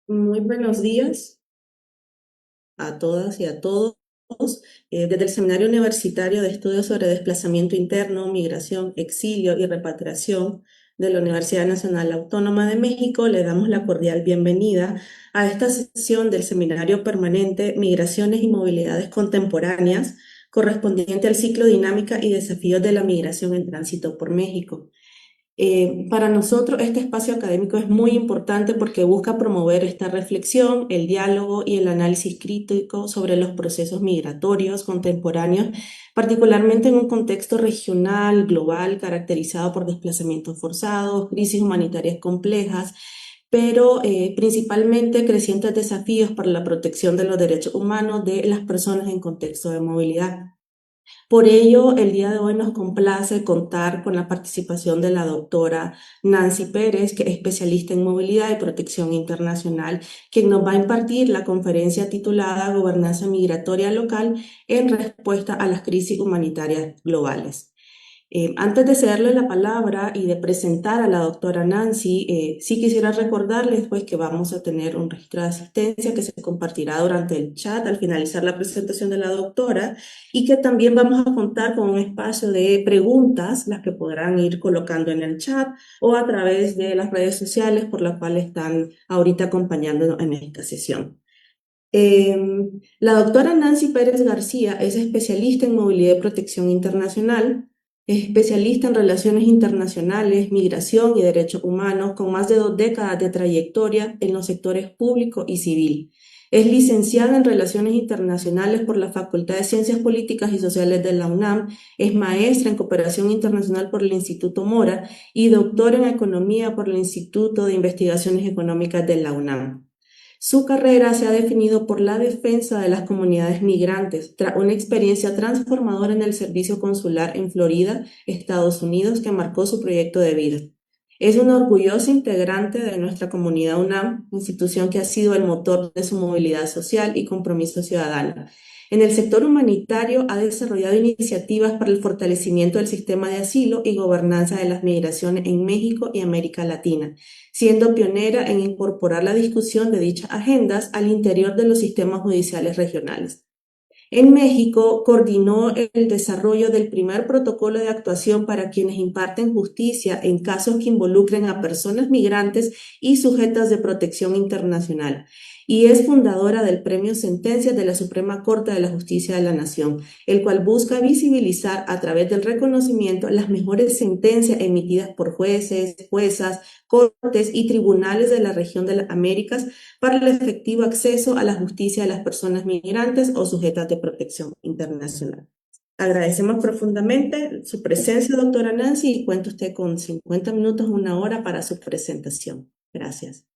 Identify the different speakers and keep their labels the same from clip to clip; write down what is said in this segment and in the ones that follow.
Speaker 1: Muy buenos días a todas y a todos. Desde el Seminario Universitario de Estudios sobre Desplazamiento Interno, Migración, Exilio y Repatriación de la Universidad Nacional Autónoma de México, le damos la cordial bienvenida a esta sesión del Seminario Permanente Migraciones y Movilidades Contemporáneas, correspondiente al ciclo Dinámica y Desafíos de la Migración en Tránsito por México. Para nosotros este espacio académico es muy importante porque busca promover esta reflexión, el diálogo y el análisis crítico sobre los procesos migratorios contemporáneos, particularmente en un contexto regional, global, caracterizado por desplazamientos forzados, crisis humanitarias complejas, pero principalmente crecientes desafíos para la protección de los derechos humanos de las personas en contexto de movilidad. Por ello, el día de hoy nos complace contar con la participación de la doctora Nancy Pérez, que es especialista en movilidad y protección internacional, quien nos va a impartir la conferencia titulada Gobernanza Migratoria Local en respuesta a las crisis humanitarias globales. Antes de cederle la palabra y de presentar a la doctora Nancy, sí quisiera recordarles pues, que vamos a tener un registro de asistencia que se compartirá durante el chat al finalizar la presentación de la doctora y que también vamos a contar con un espacio de preguntas, las que podrán ir colocando en el chat o a través de las redes sociales por las cuales están ahorita acompañándonos en esta sesión. Eh, la doctora Nancy Pérez García es especialista en movilidad y protección internacional, es especialista en relaciones internacionales, migración y derechos humanos, con más de 2 décadas de trayectoria en los sectores público y civil. Es licenciada en Relaciones Internacionales por la Facultad de Ciencias Políticas y Sociales de la UNAM, es maestra en Cooperación Internacional por el Instituto Mora y doctora en Economía por el Instituto de Investigaciones Económicas de la UNAM. Su carrera se ha definido por la defensa de las comunidades migrantes, tras una experiencia transformadora en el servicio consular en Florida, Estados Unidos, que marcó su proyecto de vida. Es una orgullosa integrante de nuestra comunidad UNAM, institución que ha sido el motor de su movilidad social y compromiso ciudadano. En el sector humanitario ha desarrollado iniciativas para el fortalecimiento del sistema de asilo y gobernanza de las migraciones en México y América Latina, siendo pionera en incorporar la discusión de dichas agendas al interior de los sistemas judiciales regionales. En México, coordinó el desarrollo del primer protocolo de actuación para quienes imparten justicia en casos que involucren a personas migrantes y sujetas de protección internacional, y es fundadora del Premio Sentencias de la Suprema Corte de la Justicia de la Nación, el cual busca visibilizar a través del reconocimiento las mejores sentencias emitidas por jueces, juezas, cortes y tribunales de la región de las Américas para el efectivo acceso a la justicia de las personas migrantes o sujetas de protección internacional. Agradecemos profundamente su presencia, doctora Nancy, y cuenta usted con 50 minutos, 1 hora para su presentación. Gracias.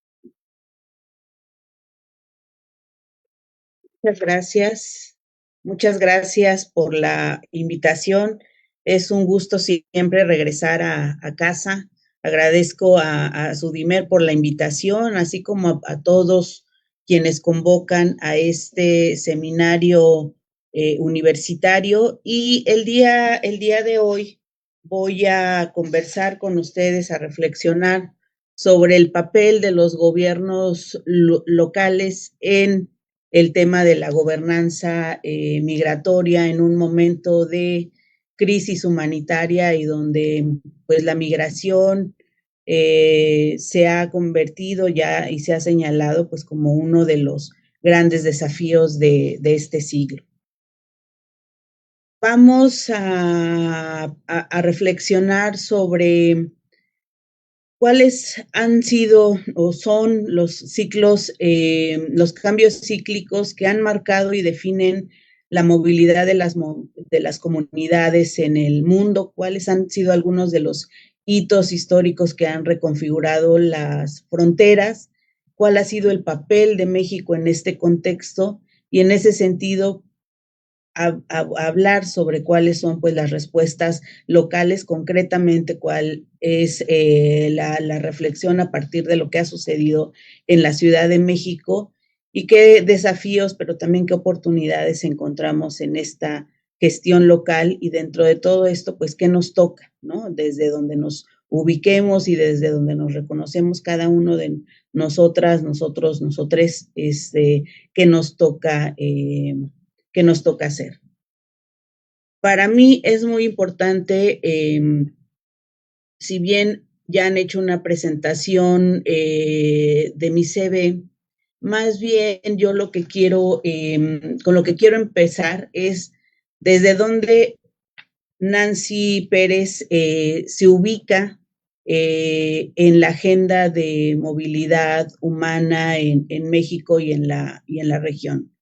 Speaker 2: Muchas gracias. Muchas gracias por la invitación. Es un gusto siempre regresar a casa. Agradezco a Sudimer por la invitación, así como a todos quienes convocan a este seminario universitario. Y el día de hoy voy a conversar con ustedes, a reflexionar sobre el papel de los gobiernos locales en el tema de la gobernanza migratoria en un momento de crisis humanitaria y donde pues la migración se ha convertido ya y se ha señalado pues como uno de los grandes desafíos de este siglo. Vamos a reflexionar sobre cuáles han sido o son los ciclos, los cambios cíclicos que han marcado y definen la movilidad de las comunidades en el mundo, cuáles han sido algunos de los hitos históricos que han reconfigurado las fronteras, cuál ha sido el papel de México en este contexto y en ese sentido hablar sobre cuáles son pues las respuestas locales, concretamente cuál es la reflexión a partir de lo que ha sucedido en la Ciudad de México y qué desafíos, pero también qué oportunidades encontramos en esta gestión local y dentro de todo esto, pues qué nos toca, ¿no? Desde donde nos ubiquemos y desde donde nos reconocemos cada uno de nosotras, nosotros, nosotres, qué nos toca hacer. Para mí es muy importante, si bien ya han hecho una presentación de mi CV, más bien yo lo que quiero, con lo que quiero empezar es desde dónde Nancy Pérez se ubica en la agenda de movilidad humana en México y en la región.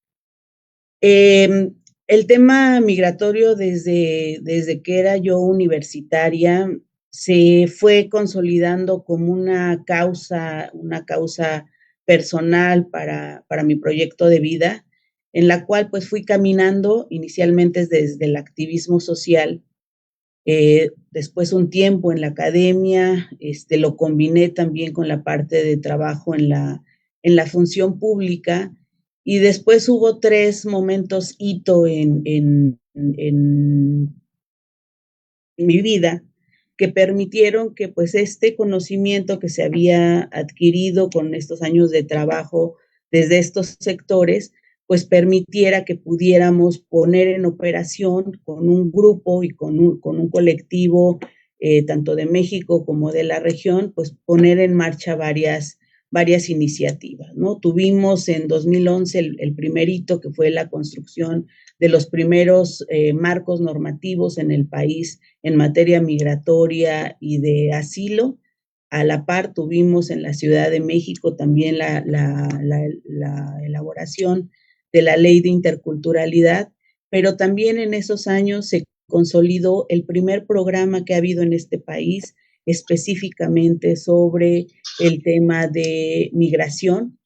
Speaker 2: El tema migratorio desde que era yo universitaria se fue consolidando como una causa personal para mi proyecto de vida, en la cual pues fui caminando inicialmente desde el activismo social, después un tiempo en la academia, lo combiné también con la parte de trabajo en la función pública, y después hubo 3 momentos hito en mi vida que permitieron que pues este conocimiento que se había adquirido con estos años de trabajo desde estos sectores, pues permitiera que pudiéramos poner en operación con un grupo y con un colectivo, tanto de México como de la región, pues poner en marcha varias iniciativas, ¿no? Tuvimos en 2011 el primer hito, que fue la construcción de los primeros marcos normativos en el país en materia migratoria y de asilo. A la par tuvimos en la Ciudad de México también la elaboración de la Ley de Interculturalidad, pero también en esos años se consolidó el primer programa que ha habido en este país específicamente sobre el tema de migración,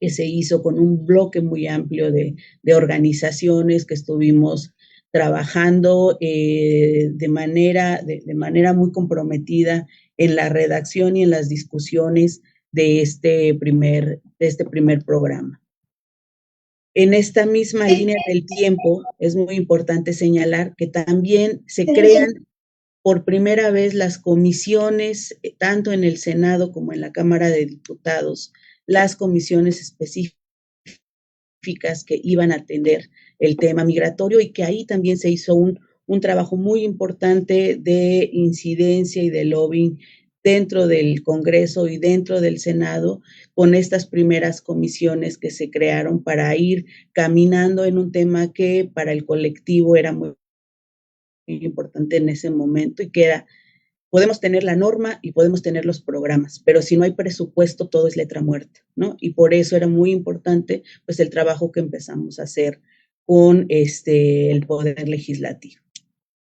Speaker 2: que se hizo con un bloque muy amplio de organizaciones que estuvimos trabajando de manera muy comprometida en la redacción y en las discusiones de este primer programa. En esta misma línea del tiempo, es muy importante señalar que también se crean por primera vez las comisiones, tanto en el Senado como en la Cámara de Diputados, las comisiones específicas que iban a atender el tema migratorio, y que ahí también se hizo un trabajo muy importante de incidencia y de lobbying dentro del Congreso y dentro del Senado, con estas primeras comisiones que se crearon para ir caminando en un tema que para el colectivo era muy importante en ese momento, y que era: podemos tener la norma y podemos tener los programas, pero si no hay presupuesto, todo es letra muerta, ¿no? Y por eso era muy importante, pues, el trabajo que empezamos a hacer con el Poder Legislativo.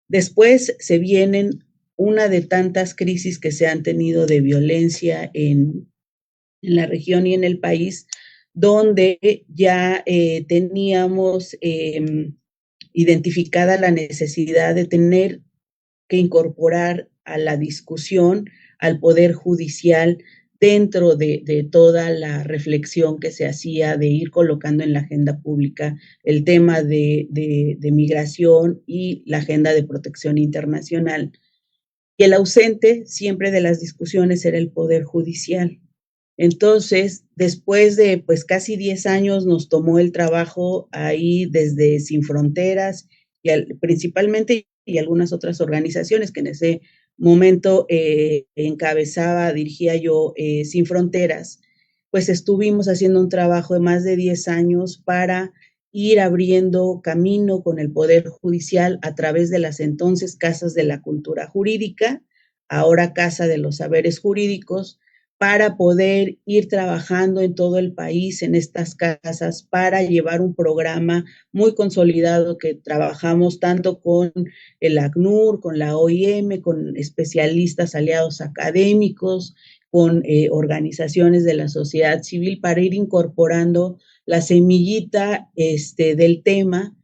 Speaker 2: Después se vienen una de tantas crisis que se han tenido de violencia en la región y en el país, donde ya teníamos identificada la necesidad de tener que incorporar a la discusión al Poder Judicial dentro de toda la reflexión que se hacía de ir colocando en la agenda pública el tema de migración y la agenda de protección internacional. Y el ausente siempre de las discusiones era el Poder Judicial. Entonces, después de pues casi 10 años nos tomó el trabajo ahí desde Sin Fronteras y principalmente, y algunas otras organizaciones que en ese momento dirigía yo Sin Fronteras, pues estuvimos haciendo un trabajo de más de 10 años para ir abriendo camino con el Poder Judicial a través de las entonces Casas de la Cultura Jurídica, ahora Casa de los Saberes Jurídicos, para poder ir trabajando en todo el país en estas casas para llevar un programa muy consolidado que trabajamos tanto con el ACNUR, con la OIM, con especialistas aliados académicos, con organizaciones de la sociedad civil, para ir incorporando la semillita del tema,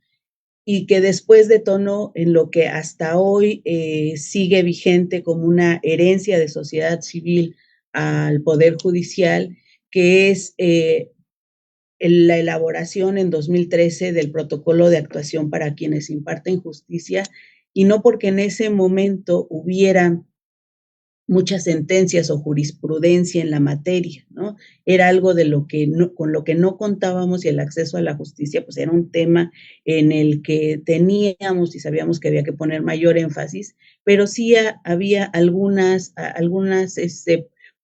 Speaker 2: y que después detonó en lo que hasta hoy sigue vigente como una herencia de sociedad civil al Poder Judicial, que es la elaboración en 2013 del protocolo de actuación para quienes imparten justicia, y no porque en ese momento hubiera muchas sentencias o jurisprudencia en la materia, ¿no? Era algo de lo que con lo que no contábamos, y el acceso a la justicia, pues era un tema en el que teníamos y sabíamos que había que poner mayor énfasis, pero sí había algunas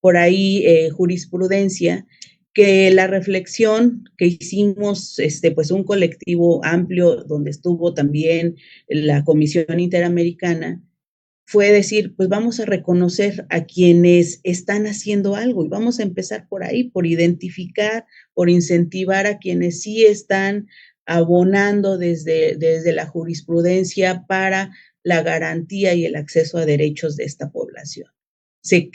Speaker 2: por ahí jurisprudencia que la reflexión que hicimos, pues un colectivo amplio donde estuvo también la Comisión Interamericana, fue decir, pues vamos a reconocer a quienes están haciendo algo y vamos a empezar por ahí, por identificar, por incentivar a quienes sí están abonando desde la jurisprudencia para la garantía y el acceso a derechos de esta población. Se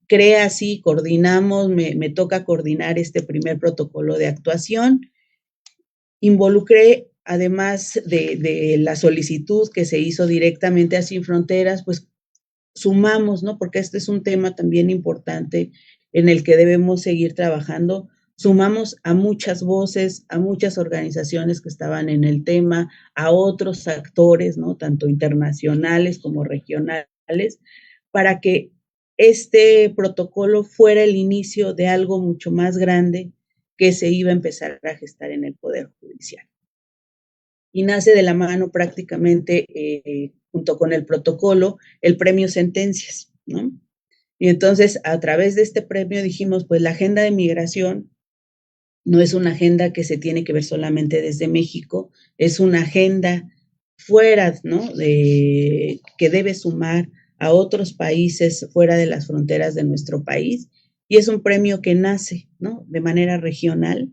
Speaker 2: crea así, coordinamos, me toca coordinar este primer protocolo de actuación. Involucré, además de la solicitud que se hizo directamente a Sin Fronteras, pues sumamos, ¿no? Porque este es un tema también importante en el que debemos seguir trabajando. Sumamos a muchas voces, a muchas organizaciones que estaban en el tema, a otros actores, ¿no? Tanto internacionales como regionales, para que este protocolo fuera el inicio de algo mucho más grande que se iba a empezar a gestar en el Poder Judicial. Y nace de la mano prácticamente, junto con el protocolo, el premio Sentencias, ¿no? Y entonces, a través de este premio dijimos, pues la agenda de migración no es una agenda que se tiene que ver solamente desde México, es una agenda fuera, ¿no? Que debe sumar a otros países fuera de las fronteras de nuestro país, y es un premio que nace, ¿no? De manera regional,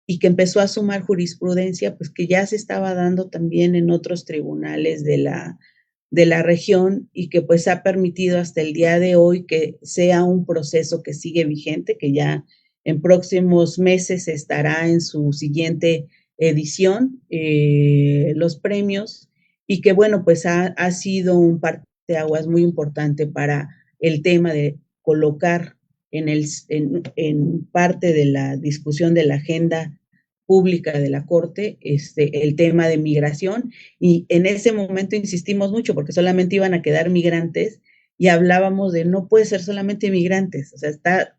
Speaker 2: y que empezó a sumar jurisprudencia, pues que ya se estaba dando también en otros tribunales de la región, y que pues ha permitido hasta el día de hoy que sea un proceso que sigue vigente, que ya en próximos meses estará en su siguiente edición, los premios, y que bueno, pues ha sido un parteaguas muy importante para el tema de colocar en parte de la discusión de la agenda pública de la Corte el tema de migración, y en ese momento insistimos mucho porque solamente iban a quedar migrantes, y hablábamos de no puede ser solamente migrantes, o sea,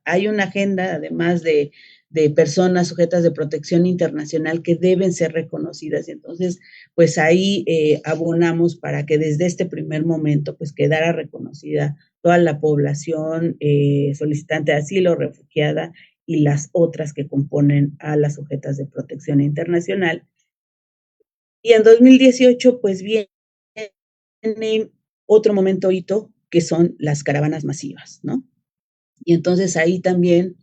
Speaker 2: hay una agenda además de personas sujetas de protección internacional que deben ser reconocidas, y entonces pues ahí abonamos para que desde este primer momento pues quedara reconocida toda la población solicitante de asilo, refugiada, y las otras que componen a las sujetas de protección internacional. Y en 2018, pues viene otro momento hito, que son las caravanas masivas, ¿no? Y entonces ahí también,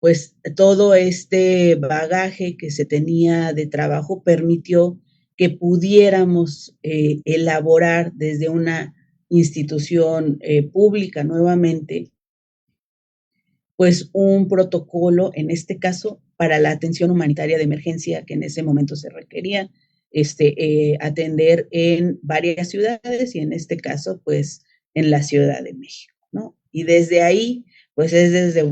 Speaker 2: pues todo este bagaje que se tenía de trabajo permitió que pudiéramos elaborar desde una institución pública nuevamente, pues un protocolo, en este caso, para la atención humanitaria de emergencia que en ese momento se requería atender en varias ciudades, y en este caso, pues en la Ciudad de México, ¿no? Y desde ahí, pues es desde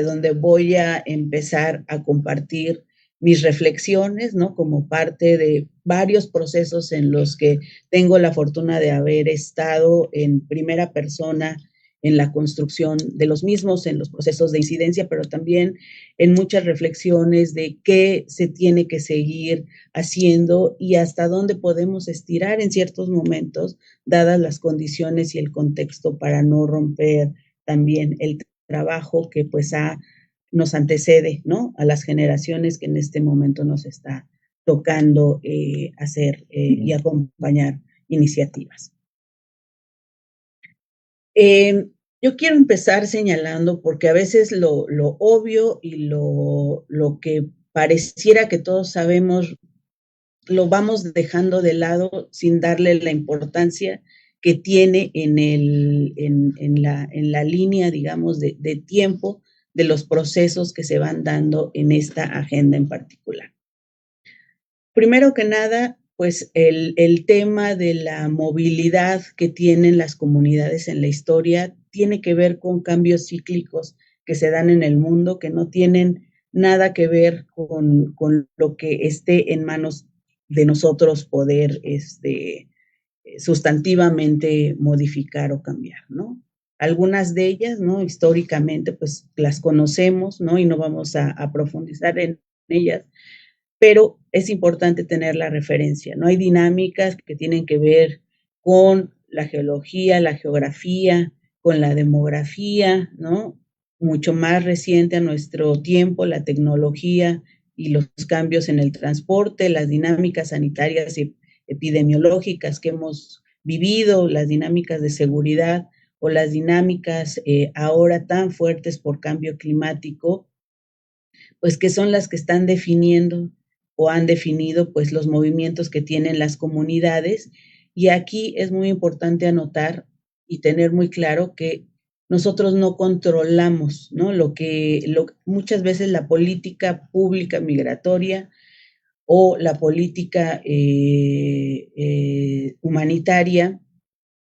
Speaker 2: donde voy a empezar a compartir mis reflexiones, ¿no? Como parte de varios procesos en los que tengo la fortuna de haber estado en primera persona en la construcción de los mismos, en los procesos de incidencia, pero también en muchas reflexiones de qué se tiene que seguir haciendo y hasta dónde podemos estirar en ciertos momentos, dadas las condiciones y el contexto, para no romper también el trabajo que pues nos antecede, ¿no? A las generaciones que en este momento nos está tocando hacer y acompañar iniciativas. Yo quiero empezar señalando, porque a veces lo obvio y lo que pareciera que todos sabemos, lo vamos dejando de lado sin darle la importancia que tiene en la línea, digamos, de tiempo de los procesos que se van dando en esta agenda en particular. Primero que nada, pues el tema de la movilidad que tienen las comunidades en la historia tiene que ver con cambios cíclicos que se dan en el mundo, que no tienen nada que ver con lo que esté en manos de nosotros poder sustantivamente modificar o cambiar, ¿no? Algunas de ellas, ¿no? Históricamente, pues las conocemos, ¿no? Y no vamos a profundizar en ellas, pero es importante tener la referencia, ¿no? Hay dinámicas que tienen que ver con la geología, la geografía, con la demografía, ¿no? Mucho más reciente a nuestro tiempo, la tecnología y los cambios en el transporte, las dinámicas sanitarias y epidemiológicas que hemos vivido, las dinámicas de seguridad o las dinámicas ahora tan fuertes por cambio climático, pues que son las que están definiendo o han definido pues los movimientos que tienen las comunidades. Y aquí es muy importante anotar y tener muy claro que nosotros no controlamos, ¿no? Muchas veces la política pública migratoria o la política humanitaria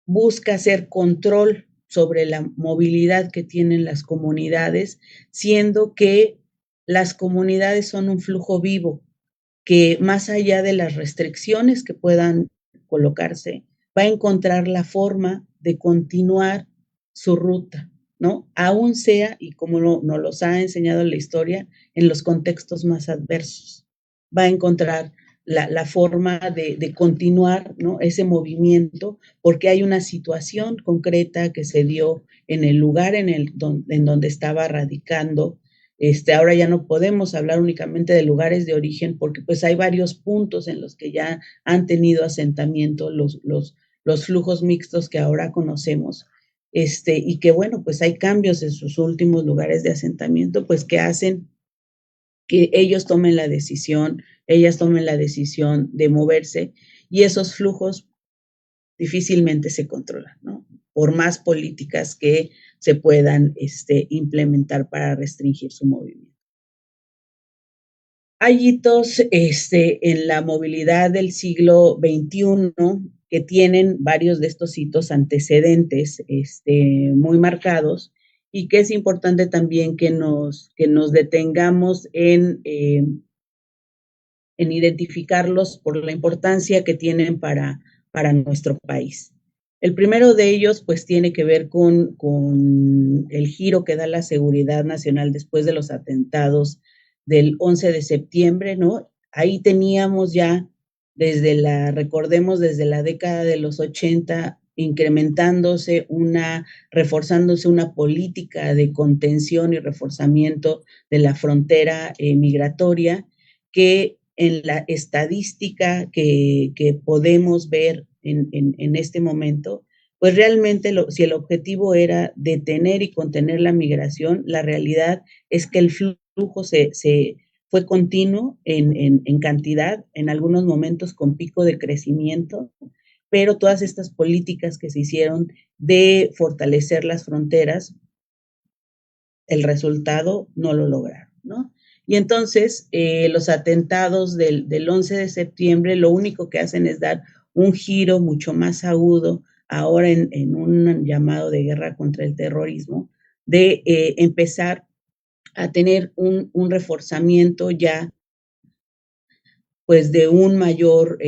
Speaker 2: busca hacer control sobre la movilidad que tienen las comunidades, siendo que las comunidades son un flujo vivo que más allá de las restricciones que puedan colocarse, va a encontrar la forma de continuar su ruta, ¿no? Aún sea, y como nos los ha enseñado la historia, en los contextos más adversos. Va a encontrar la forma de continuar, ¿no? Ese movimiento, porque hay una situación concreta que se dio en el lugar en donde estaba radicando. Ahora ya no podemos hablar únicamente de lugares de origen porque pues hay varios puntos en los que ya han tenido asentamiento los flujos mixtos que ahora conocemos. Y que bueno, pues hay cambios en sus últimos lugares de asentamiento, pues que hacen que ellos tomen la decisión, ellas tomen la decisión de moverse y esos flujos difícilmente se controlan, ¿no? Por más políticas que se puedan implementar para restringir su movimiento. Hay hitos en la movilidad del siglo XXI que tienen varios de estos hitos antecedentes muy marcados y que es importante también que nos detengamos en identificarlos por la importancia que tienen para nuestro país. El primero de ellos, pues, tiene que ver con el giro que da la seguridad nacional después de los atentados del 11 de septiembre, ¿no? Ahí teníamos ya recordemos, desde la década de los 80, reforzándose una política de contención y reforzamiento de la frontera migratoria que en la estadística que podemos ver en este momento, pues realmente si el objetivo era detener y contener la migración, la realidad es que el flujo fue continuo en cantidad, en algunos momentos con pico de crecimiento, pero todas estas políticas que se hicieron de fortalecer las fronteras, el resultado no lo lograron, ¿no? Y entonces los atentados del 11 de septiembre lo único que hacen es dar un giro mucho más agudo ahora en un llamado de guerra contra el terrorismo, de empezar a tener un reforzamiento ya pues de un mayor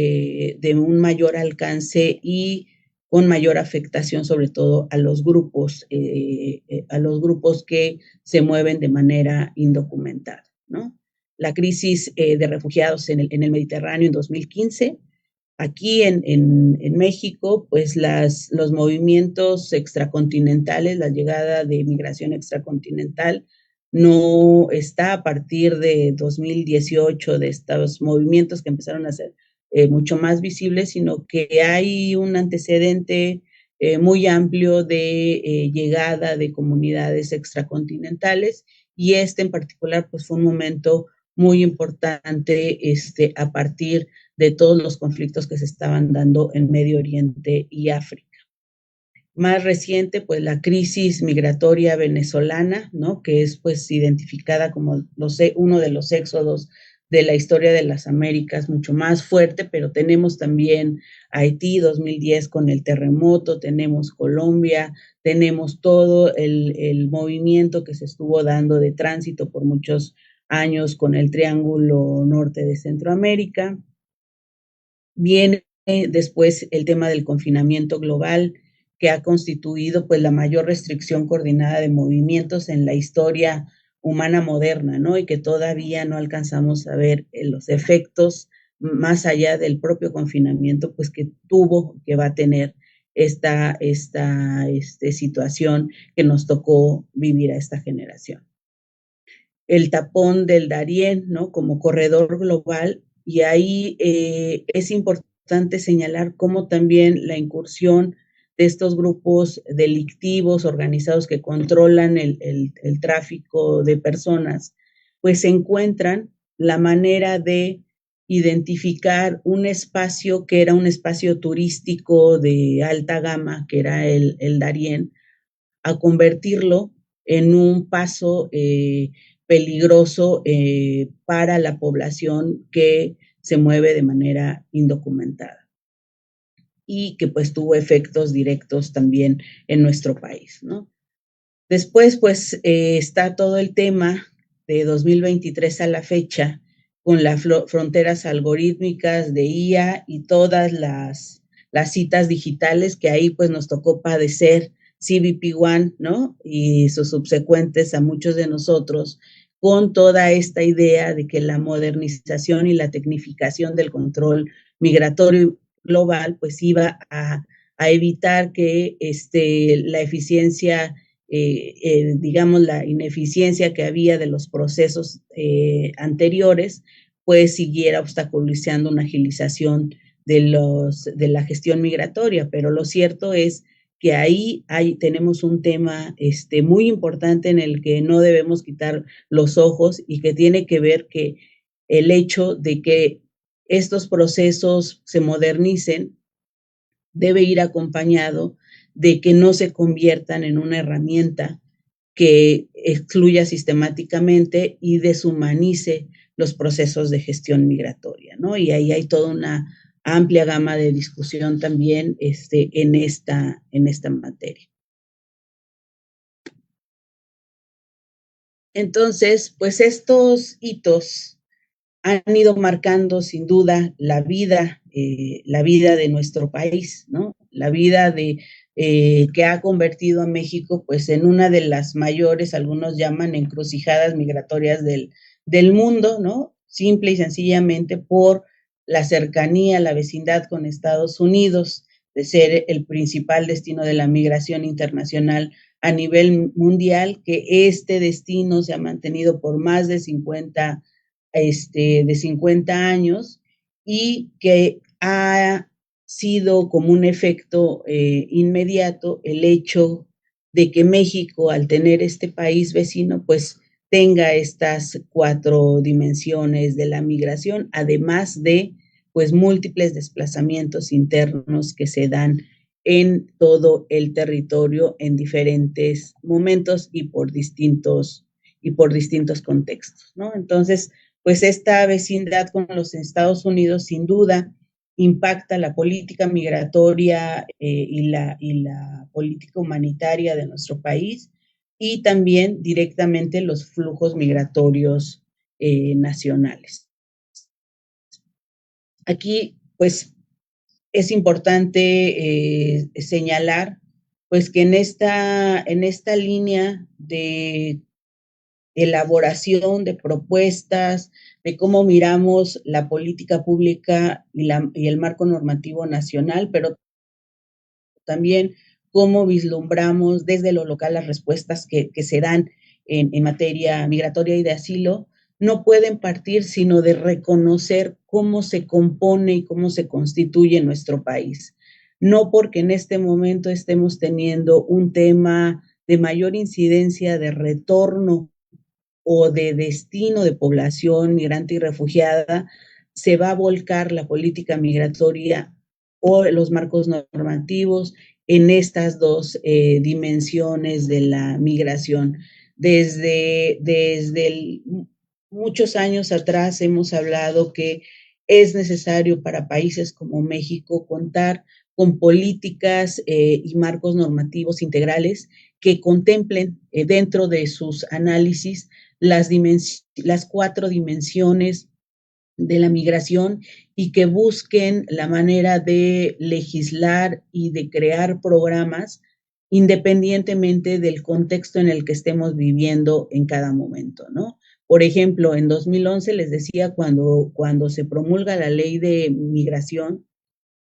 Speaker 2: alcance y con mayor afectación sobre todo a los grupos que se mueven de manera indocumentada, ¿no? La crisis de refugiados en el Mediterráneo en 2015, aquí en México, pues los movimientos extracontinentales, la llegada de migración extracontinental, no está a partir de 2018, de estos movimientos que empezaron a ser mucho más visibles, sino que hay un antecedente muy amplio de llegada de comunidades extracontinentales y en particular pues fue un momento muy importante a partir de todos los conflictos que se estaban dando en Medio Oriente y África. Más reciente, pues la crisis migratoria venezolana, ¿no? Que es pues identificada como uno de los éxodos de la historia de las Américas, mucho más fuerte, pero tenemos también Haití 2010 con el terremoto, tenemos Colombia, tenemos todo el movimiento que se estuvo dando de tránsito por muchos años con el Triángulo Norte de Centroamérica. Viene después el tema del confinamiento global, que ha constituido pues la mayor restricción coordinada de movimientos en la historia humana moderna, ¿no? Y que todavía no alcanzamos a ver los efectos más allá del propio confinamiento, pues que tuvo, que va a tener esta situación que nos tocó vivir a esta generación. El tapón del Darién, ¿no? Como corredor global, y ahí es importante señalar cómo también la incursión de estos grupos delictivos organizados que controlan el tráfico de personas, pues encuentran la manera de identificar un espacio que era un espacio turístico de alta gama, que era el Darién, a convertirlo en un paso peligroso para la población que se mueve de manera indocumentada y que pues tuvo efectos directos también en nuestro país, ¿no? Después pues está todo el tema de 2023 a la fecha con las fronteras algorítmicas de IA y todas las citas digitales que ahí pues nos tocó padecer CBP One, ¿no? Y sus subsecuentes a muchos de nosotros, con toda esta idea de que la modernización y la tecnificación del control migratorio global, pues iba a evitar que la eficiencia, digamos, la ineficiencia que había de los procesos anteriores, pues siguiera obstaculizando una agilización de la gestión migratoria. Pero lo cierto es que ahí tenemos un tema muy importante en el que no debemos quitar los ojos y que tiene que ver que el hecho de que estos procesos se modernicen debe ir acompañado de que no se conviertan en una herramienta que excluya sistemáticamente y deshumanice los procesos de gestión migratoria, ¿no? Y ahí hay toda una amplia gama de discusión también en esta materia. Entonces, pues estos hitos han ido marcando sin duda la vida de nuestro país, ¿no? La vida que ha convertido a México pues en una de las mayores, algunos llaman encrucijadas migratorias del mundo, ¿no? Simple y sencillamente por la cercanía, la vecindad con Estados Unidos, de ser el principal destino de la migración internacional a nivel mundial, que este destino se ha mantenido por más de 50 años y que ha sido como un efecto inmediato el hecho de que México, al tener este país vecino, pues tenga estas 4 dimensiones de la migración, además de pues múltiples desplazamientos internos que se dan en todo el territorio en diferentes momentos y por distintos contextos, ¿no? Entonces, pues esta vecindad con los Estados Unidos sin duda impacta la política migratoria y la política humanitaria de nuestro país y también directamente los flujos migratorios nacionales. Aquí, pues, es importante señalar, pues, que en esta línea de elaboración de propuestas, de cómo miramos la política pública y el marco normativo nacional, pero también cómo vislumbramos desde lo local las respuestas que se dan en materia migratoria y de asilo, no pueden partir sino de reconocer cómo se compone y cómo se constituye nuestro país. No porque en este momento estemos teniendo un tema de mayor incidencia de retorno o de destino de población migrante y refugiada, se va a volcar la política migratoria o los marcos normativos en estas dos dimensiones de la migración. Desde muchos años atrás hemos hablado que es necesario para países como México contar con políticas y marcos normativos integrales que contemplen dentro de sus análisis las 4 dimensiones de la migración y que busquen la manera de legislar y de crear programas independientemente del contexto en el que estemos viviendo en cada momento, ¿no? Por ejemplo, en 2011 les decía, cuando se promulga la ley de migración,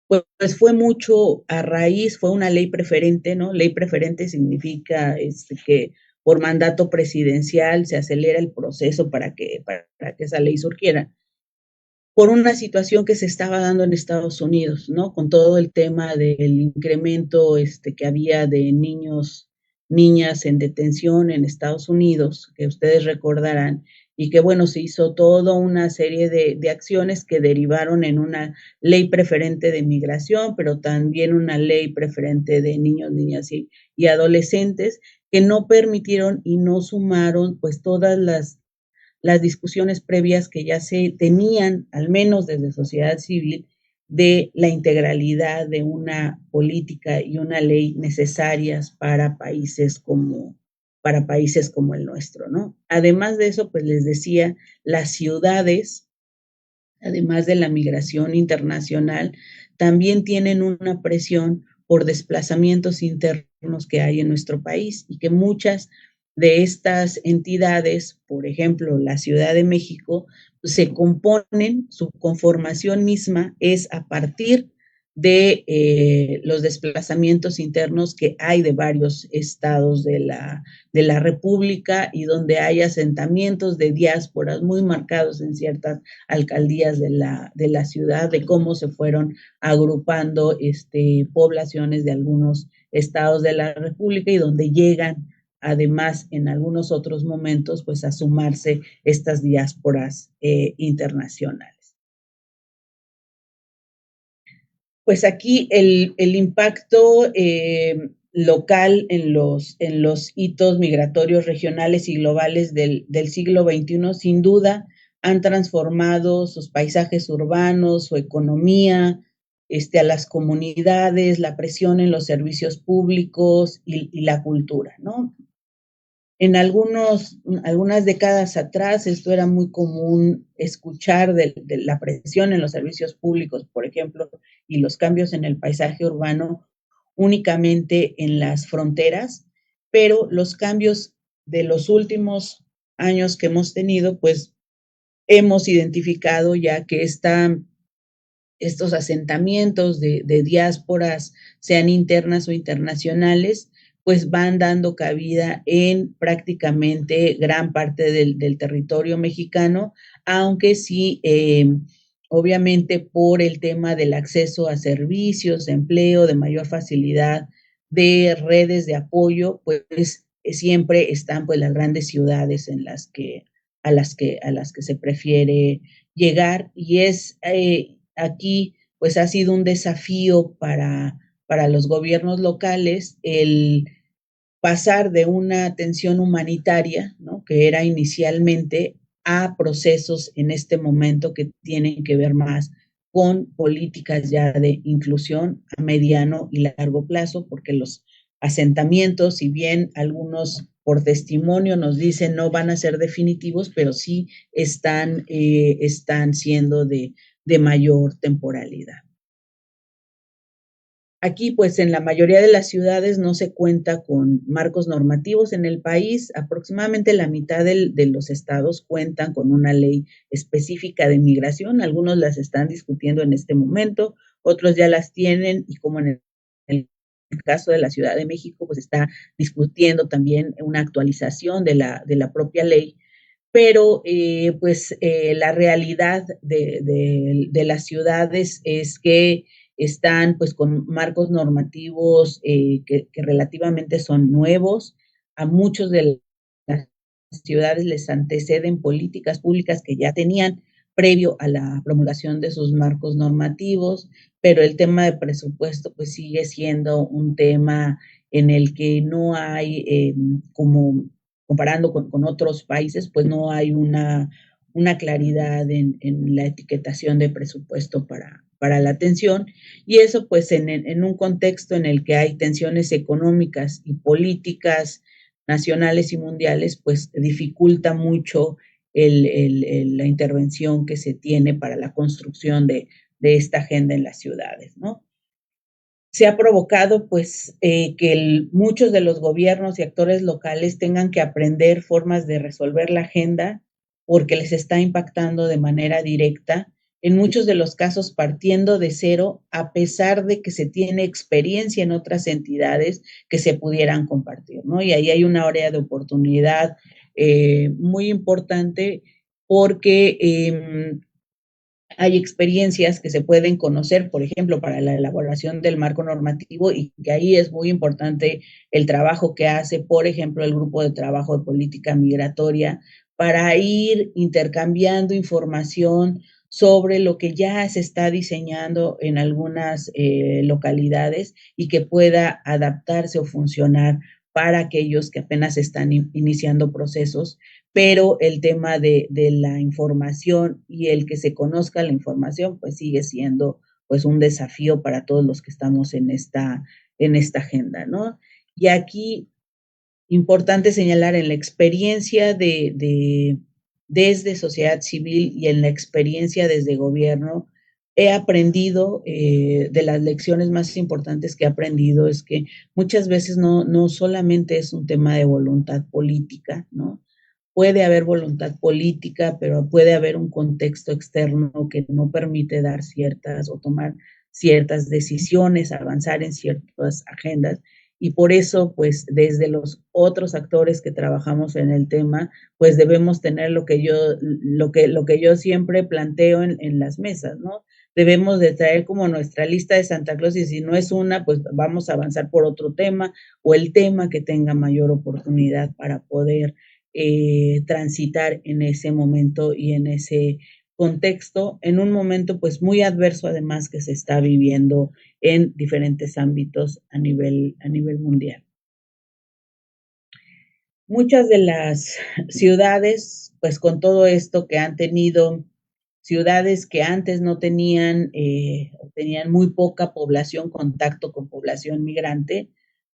Speaker 2: pues fue mucho a raíz, fue una ley preferente, ¿no? Ley preferente significa que por mandato presidencial se acelera el proceso para que esa ley surgiera por una situación que se estaba dando en Estados Unidos, ¿no? Con todo el tema del incremento que había de niños, niñas en detención en Estados Unidos, que ustedes recordarán, y que bueno, se hizo toda una serie de acciones que derivaron en una ley preferente de migración, pero también una ley preferente de niños, niñas y adolescentes, que no permitieron y no sumaron pues todas las discusiones previas que ya se tenían, al menos desde sociedad civil, de la integralidad de una política y una ley necesarias para países como el nuestro, ¿no? Además de eso, pues les decía, las ciudades, además de la migración internacional, también tienen una presión por desplazamientos internos que hay en nuestro país y que muchas de estas entidades, por ejemplo, la Ciudad de México, se componen, su conformación misma es a partir de los desplazamientos internos que hay de varios estados de la República y donde hay asentamientos de diásporas muy marcados en ciertas alcaldías de la ciudad, de cómo se fueron agrupando poblaciones de algunos estados de la República y donde llegan además en algunos otros momentos pues a sumarse estas diásporas internacionales. Pues aquí el impacto local en los hitos migratorios regionales y globales del siglo XXI, sin duda, han transformado sus paisajes urbanos, su economía, a las comunidades, la presión en los servicios públicos y la cultura, ¿no? En algunas décadas atrás esto era muy común escuchar de la presión en los servicios públicos, por ejemplo, y los cambios en el paisaje urbano únicamente en las fronteras, pero los cambios de los últimos años que hemos tenido, pues hemos identificado ya que estos asentamientos de diásporas, sean internas o internacionales, pues van dando cabida en prácticamente gran parte del territorio mexicano, aunque sí, obviamente por el tema del acceso a servicios, de empleo, de mayor facilidad, de redes de apoyo, pues siempre están pues las grandes ciudades en a las que se prefiere llegar y es aquí pues ha sido un desafío para los gobiernos locales el pasar de una atención humanitaria, ¿no? Que era inicialmente, a procesos en este momento que tienen que ver más con políticas ya de inclusión a mediano y largo plazo, porque los asentamientos, si bien algunos por testimonio nos dicen no van a ser definitivos, pero sí están siendo de mayor temporalidad. Aquí, pues en la mayoría de las ciudades no se cuenta con marcos normativos en el país. Aproximadamente la mitad de los estados cuentan con una ley específica de migración. Algunos las están discutiendo en este momento, otros ya las tienen y como en el caso de la Ciudad de México, pues está discutiendo también una actualización de la propia ley. Pero la realidad de las ciudades es que están pues con marcos normativos que relativamente son nuevos. A muchos de las ciudades les anteceden políticas públicas que ya tenían previo a la promulgación de sus marcos normativos, pero el tema de presupuesto pues sigue siendo un tema en el que no hay como comparando con otros países, pues no hay una claridad en la etiquetación de presupuesto para la atención y eso pues en un contexto en el que hay tensiones económicas y políticas nacionales y mundiales, pues dificulta mucho la intervención que se tiene para la construcción de esta agenda en las ciudades, ¿no? Se ha provocado, pues, que muchos de los gobiernos y actores locales tengan que aprender formas de resolver la agenda porque les está impactando de manera directa, en muchos de los casos partiendo de cero, a pesar de que se tiene experiencia en otras entidades que se pudieran compartir, ¿no? Y ahí hay una área de oportunidad muy importante porque hay experiencias que se pueden conocer, por ejemplo, para la elaboración del marco normativo, y que ahí es muy importante el trabajo que hace, por ejemplo, el grupo de trabajo de política migratoria, para ir intercambiando información sobre lo que ya se está diseñando en algunas localidades y que pueda adaptarse o funcionar para aquellos que apenas están iniciando procesos, pero el tema de la información y el que se conozca la información, pues sigue siendo pues un desafío para todos los que estamos en esta agenda, ¿no? Y aquí, importante señalar en la experiencia desde sociedad civil y en la experiencia desde gobierno, he aprendido, de las lecciones más importantes que he aprendido es que muchas veces no solamente es un tema de voluntad política, ¿no? Puede haber voluntad política, pero puede haber un contexto externo que no permite dar ciertas o tomar ciertas decisiones, avanzar en ciertas agendas. Y por eso, pues, desde los otros actores que trabajamos en el tema, pues debemos tener lo que yo siempre planteo en las mesas, ¿no? Debemos de traer como nuestra lista de Santa Claus, y si no es una, pues vamos a avanzar por otro tema o el tema que tenga mayor oportunidad para poder transitar en ese momento y en ese contexto, en un momento pues muy adverso además que se está viviendo en diferentes ámbitos a nivel mundial. Muchas de las ciudades, pues con todo esto que han tenido, ciudades que antes no tenían, o tenían muy poca población, contacto con población migrante,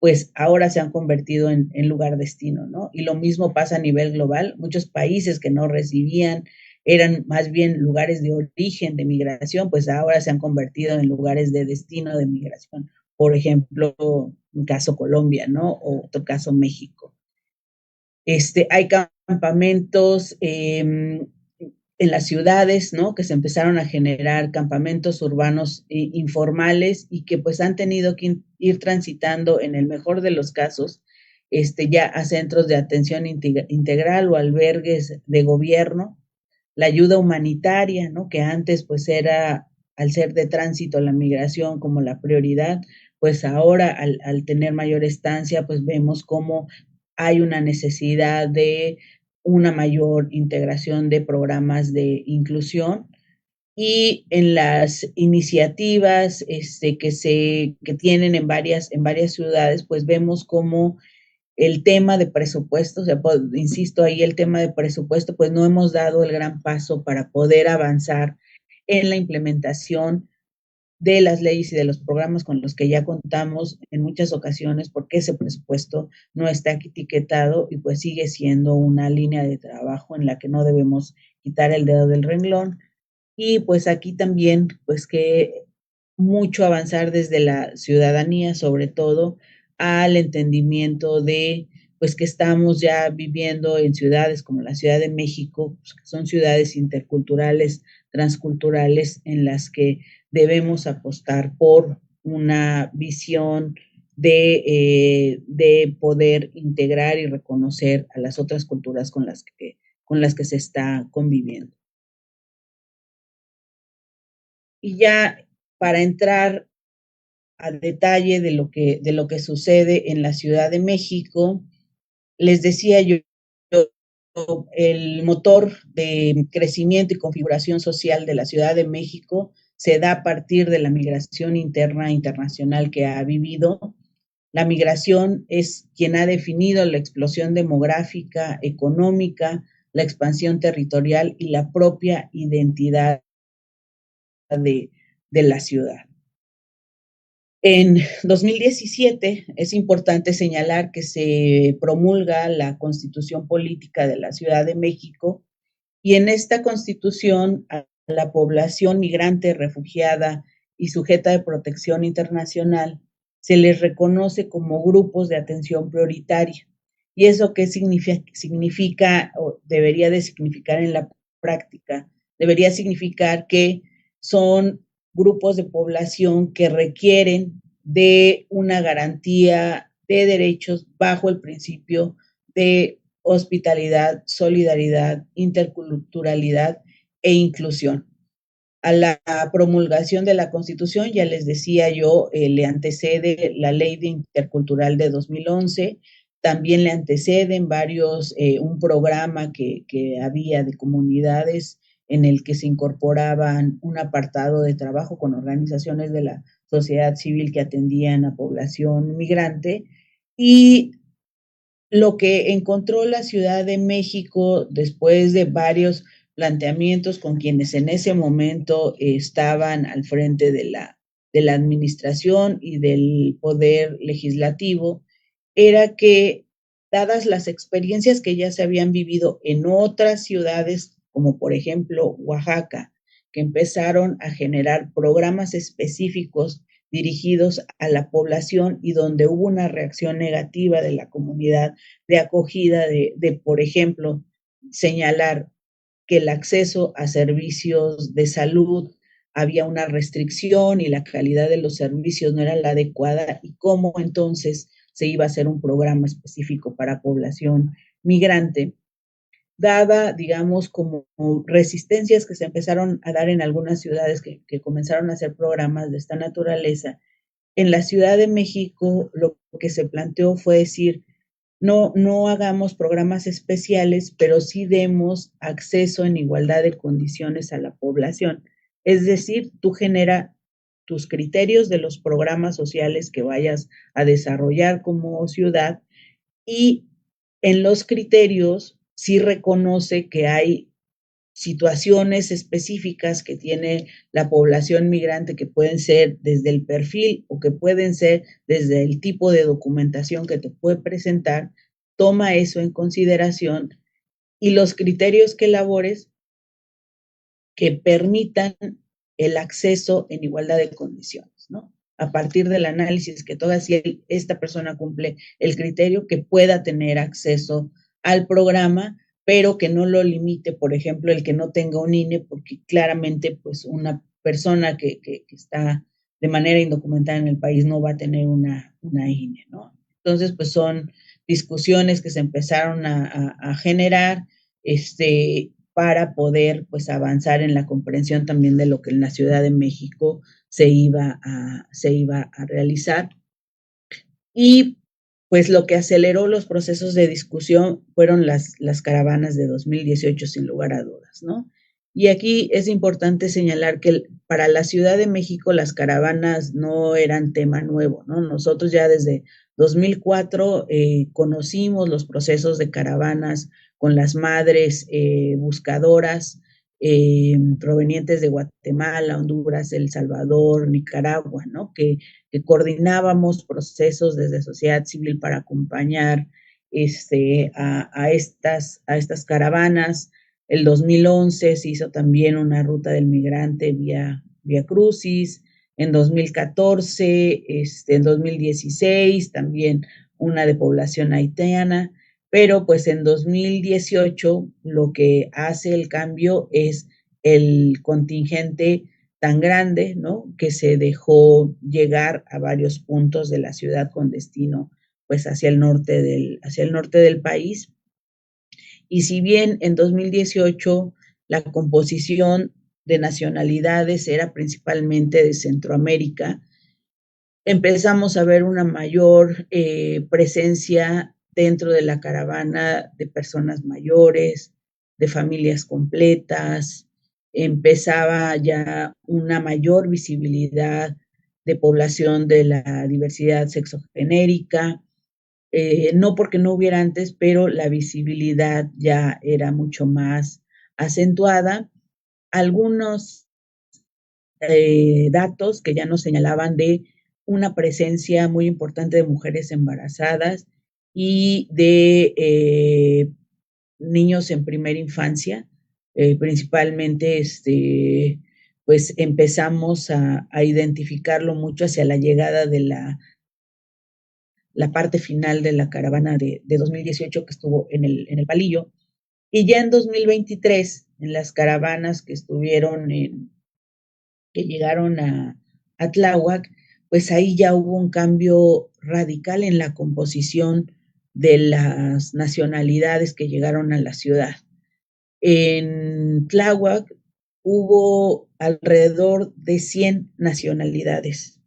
Speaker 2: pues ahora se han convertido en lugar destino, ¿no? Y lo mismo pasa a nivel global. Muchos países que no recibían, eran más bien lugares de origen de migración, pues ahora se han convertido en lugares de destino de migración. Por ejemplo, un caso Colombia, ¿no? O otro caso México. Hay campamentos en las ciudades, ¿no? Que se empezaron a generar campamentos urbanos informales y que pues han tenido que ir transitando en el mejor de los casos, ya a centros de atención integral o albergues de gobierno, la ayuda humanitaria, ¿no? Que antes pues era, al ser de tránsito la migración como la prioridad, pues ahora al tener mayor estancia, pues vemos cómo hay una necesidad de una mayor integración de programas de inclusión, y en las iniciativas que tienen en varias ciudades, pues vemos cómo el tema de presupuesto, o sea, pues, insisto, ahí el tema de presupuesto, pues no hemos dado el gran paso para poder avanzar en la implementación de las leyes y de los programas con los que ya contamos en muchas ocasiones, porque ese presupuesto no está etiquetado y pues sigue siendo una línea de trabajo en la que no debemos quitar el dedo del renglón. Y pues aquí también, pues que mucho avanzar desde la ciudadanía, sobre todo al entendimiento de, pues que estamos ya viviendo en ciudades como la Ciudad de México, pues, que son ciudades interculturales, transculturales, en las que debemos apostar por una visión de poder integrar y reconocer a las otras culturas con las que se está conviviendo. Y ya para entrar a detalle de lo que sucede en la Ciudad de México, les decía yo, el motor de crecimiento y configuración social de la Ciudad de México se da a partir de la migración interna internacional que ha vivido. La migración es quien ha definido la explosión demográfica, económica, la expansión territorial y la propia identidad de la ciudad. En 2017 es importante señalar que se promulga la Constitución Política de la Ciudad de México, Y en esta Constitución, a la población migrante, refugiada y sujeta de protección internacional se les reconoce como grupos de atención prioritaria. ¿Y eso qué significa o debería de significar en la práctica? Debería significar que son grupos de población que requieren de una garantía de derechos bajo el principio de hospitalidad, solidaridad, interculturalidad e inclusión. A la promulgación de la Constitución, ya les decía yo, le antecede la Ley de Intercultural de 2011, también le anteceden varios, un programa que había de comunidades en el que se incorporaban un apartado de trabajo con organizaciones de la sociedad civil que atendían a población migrante. Y lo que encontró la Ciudad de México después de varios planteamientos con quienes en ese momento estaban al frente de la administración y del poder legislativo, era que, dadas las experiencias que ya se habían vivido en otras ciudades, como por ejemplo Oaxaca, que empezaron a generar programas específicos dirigidos a la población y donde hubo una reacción negativa de la comunidad de acogida, por ejemplo, señalar que el acceso a servicios de salud había una restricción y la calidad de los servicios no era la adecuada, y cómo entonces se iba a hacer un programa específico para población migrante, dada, digamos, como resistencias que se empezaron a dar en algunas ciudades que comenzaron a hacer programas de esta naturaleza. En la Ciudad de México lo que se planteó fue decir, no hagamos programas especiales, pero sí demos acceso en igualdad de condiciones a la población. Es decir, tú genera tus criterios de los programas sociales que vayas a desarrollar como ciudad, y en los criterios sí reconoce que hay situaciones específicas que tiene la población migrante que pueden ser desde el perfil o que pueden ser desde el tipo de documentación que te puede presentar, toma eso en consideración, y los criterios que elabores que permitan el acceso en igualdad de condiciones, ¿no? A partir del análisis que toda si esta persona cumple el criterio, que pueda tener acceso al programa, pero que no lo limite, por ejemplo, el que no tenga un INE, porque claramente pues una persona que está de manera indocumentada en el país no va a tener una INE, ¿no? Entonces, pues son discusiones que se empezaron a generar, para poder pues avanzar en la comprensión también de lo que en la Ciudad de México se iba a realizar. Y pues lo que aceleró los procesos de discusión fueron las caravanas de 2018, sin lugar a dudas, ¿no? Y aquí es importante señalar que para la Ciudad de México las caravanas no eran tema nuevo, ¿no? Nosotros ya desde 2004 conocimos los procesos de caravanas con las madres buscadoras provenientes de Guatemala, Honduras, El Salvador, Nicaragua, ¿no? Que coordinábamos procesos desde sociedad civil para acompañar a estas caravanas. El 2011 se hizo también una ruta del migrante vía Crucis. En 2014, en 2016 también una de población haitiana, pero pues en 2018 lo que hace el cambio es el contingente tan grande, ¿no? Que se dejó llegar a varios puntos de la ciudad con destino pues hacia el norte del país. Y si bien en 2018 la composición de nacionalidades era principalmente de Centroamérica, empezamos a ver una mayor presencia dentro de la caravana de personas mayores, de familias completas, empezaba ya una mayor visibilidad de población de la diversidad sexogenérica, no porque no hubiera antes, pero la visibilidad ya era mucho más acentuada. Algunos datos que ya nos señalaban de una presencia muy importante de mujeres embarazadas y de niños en primera infancia, principalmente pues empezamos a identificarlo mucho hacia la llegada de la parte final de la caravana de 2018 que estuvo en el Palillo. Y ya en 2023, en las caravanas que que llegaron a Tláhuac, pues ahí ya hubo un cambio radical en la composición de las nacionalidades que llegaron a la ciudad. En Tláhuac hubo alrededor de 100 nacionalidades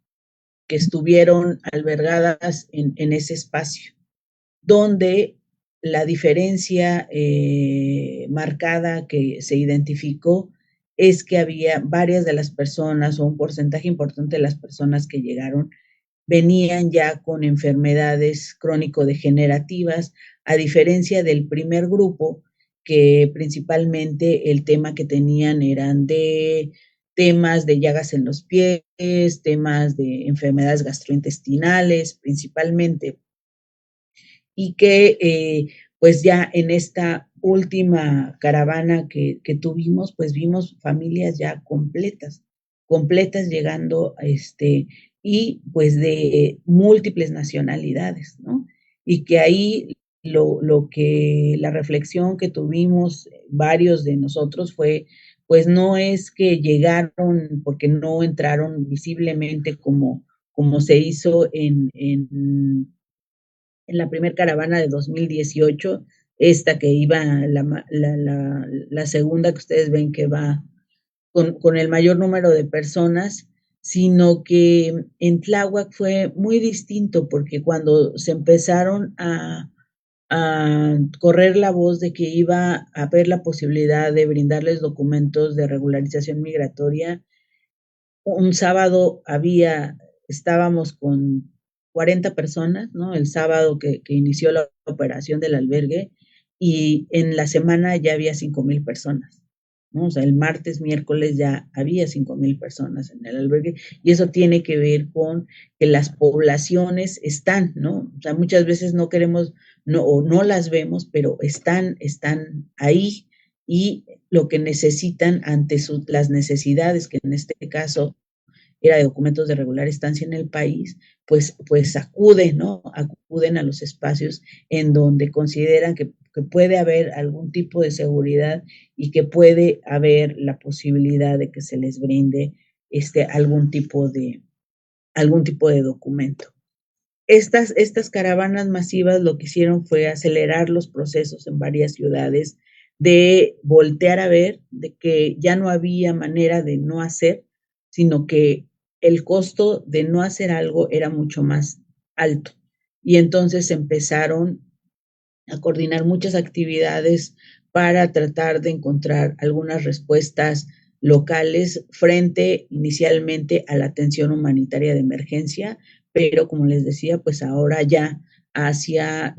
Speaker 2: que estuvieron albergadas en ese espacio, donde la diferencia marcada que se identificó es que había varias de las personas o un porcentaje importante de las personas que llegaron venían ya con enfermedades crónico-degenerativas, a diferencia del primer grupo, que principalmente el tema que tenían eran de temas de llagas en los pies, temas de enfermedades gastrointestinales principalmente, y que pues ya en esta última caravana que tuvimos, pues vimos familias ya completas llegando y pues de múltiples nacionalidades, ¿no? Y que ahí la reflexión que tuvimos varios de nosotros fue, pues no es que llegaron porque no entraron visiblemente como se hizo en la primera caravana de 2018, esta que iba, la segunda que ustedes ven que va con el mayor número de personas, sino que en Tláhuac fue muy distinto porque cuando se empezaron a correr la voz de que iba a haber la posibilidad de brindarles documentos de regularización migratoria, un sábado estábamos con 40 personas, ¿no? El sábado que inició la operación del albergue, y en la semana ya había 5,000 personas, ¿no? O sea, el martes, miércoles ya había 5,000 personas en el albergue, y eso tiene que ver con que las poblaciones están, ¿no? O sea, muchas veces no queremos, o no las vemos, pero están ahí, y lo que necesitan ante las necesidades, que en este caso era de documentos de regular estancia en el país, pues acuden, ¿no? Acuden a los espacios en donde consideran que puede haber algún tipo de seguridad y que puede haber la posibilidad de que se les brinde algún tipo de documento. Estas caravanas masivas lo que hicieron fue acelerar los procesos en varias ciudades, de voltear a ver, de que ya no había manera de no hacer, sino que el costo de no hacer algo era mucho más alto. Y entonces empezaron a coordinar muchas actividades para tratar de encontrar algunas respuestas locales frente inicialmente a la atención humanitaria de emergencia, pero como les decía, pues ahora ya hacia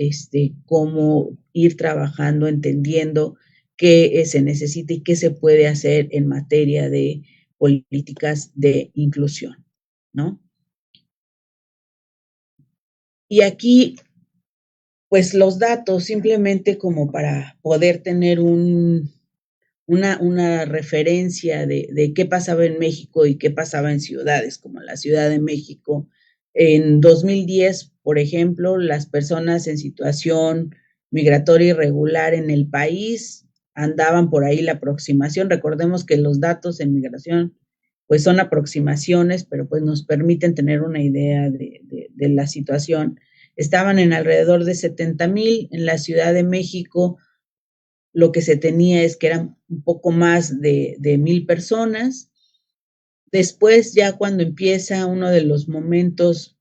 Speaker 2: cómo ir trabajando, entendiendo qué se necesita y qué se puede hacer en materia de políticas de inclusión, ¿no? Y aquí, pues los datos, simplemente como para poder tener una referencia de qué pasaba en México y qué pasaba en ciudades, como la Ciudad de México. En 2010, por ejemplo, las personas en situación migratoria irregular en el país andaban por ahí la aproximación. Recordemos que los datos en migración pues son aproximaciones, pero pues nos permiten tener una idea de la situación. Estaban en alrededor de 70,000. En la Ciudad de México lo que se tenía es que eran un poco más de 1,000 personas. Después, ya cuando empieza uno de los momentos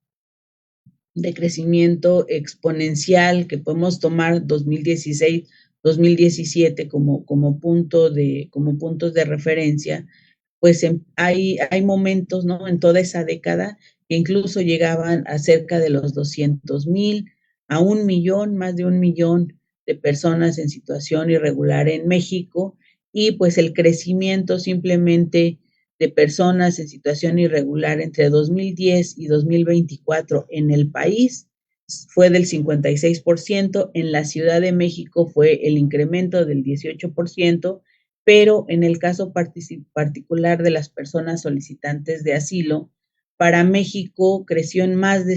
Speaker 2: de crecimiento exponencial que podemos tomar 2016, 2017 como puntos de referencia, pues hay momentos, ¿no? En toda esa década que incluso llegaban a cerca de los 200,000, a 1,000,000, más de 1,000,000 de personas en situación irregular en México, y pues el crecimiento simplemente de personas en situación irregular entre 2010 y 2024 en el país fue del 56%, en la Ciudad de México fue el incremento del 18%, pero en el caso particular de las personas solicitantes de asilo, para México creció en más de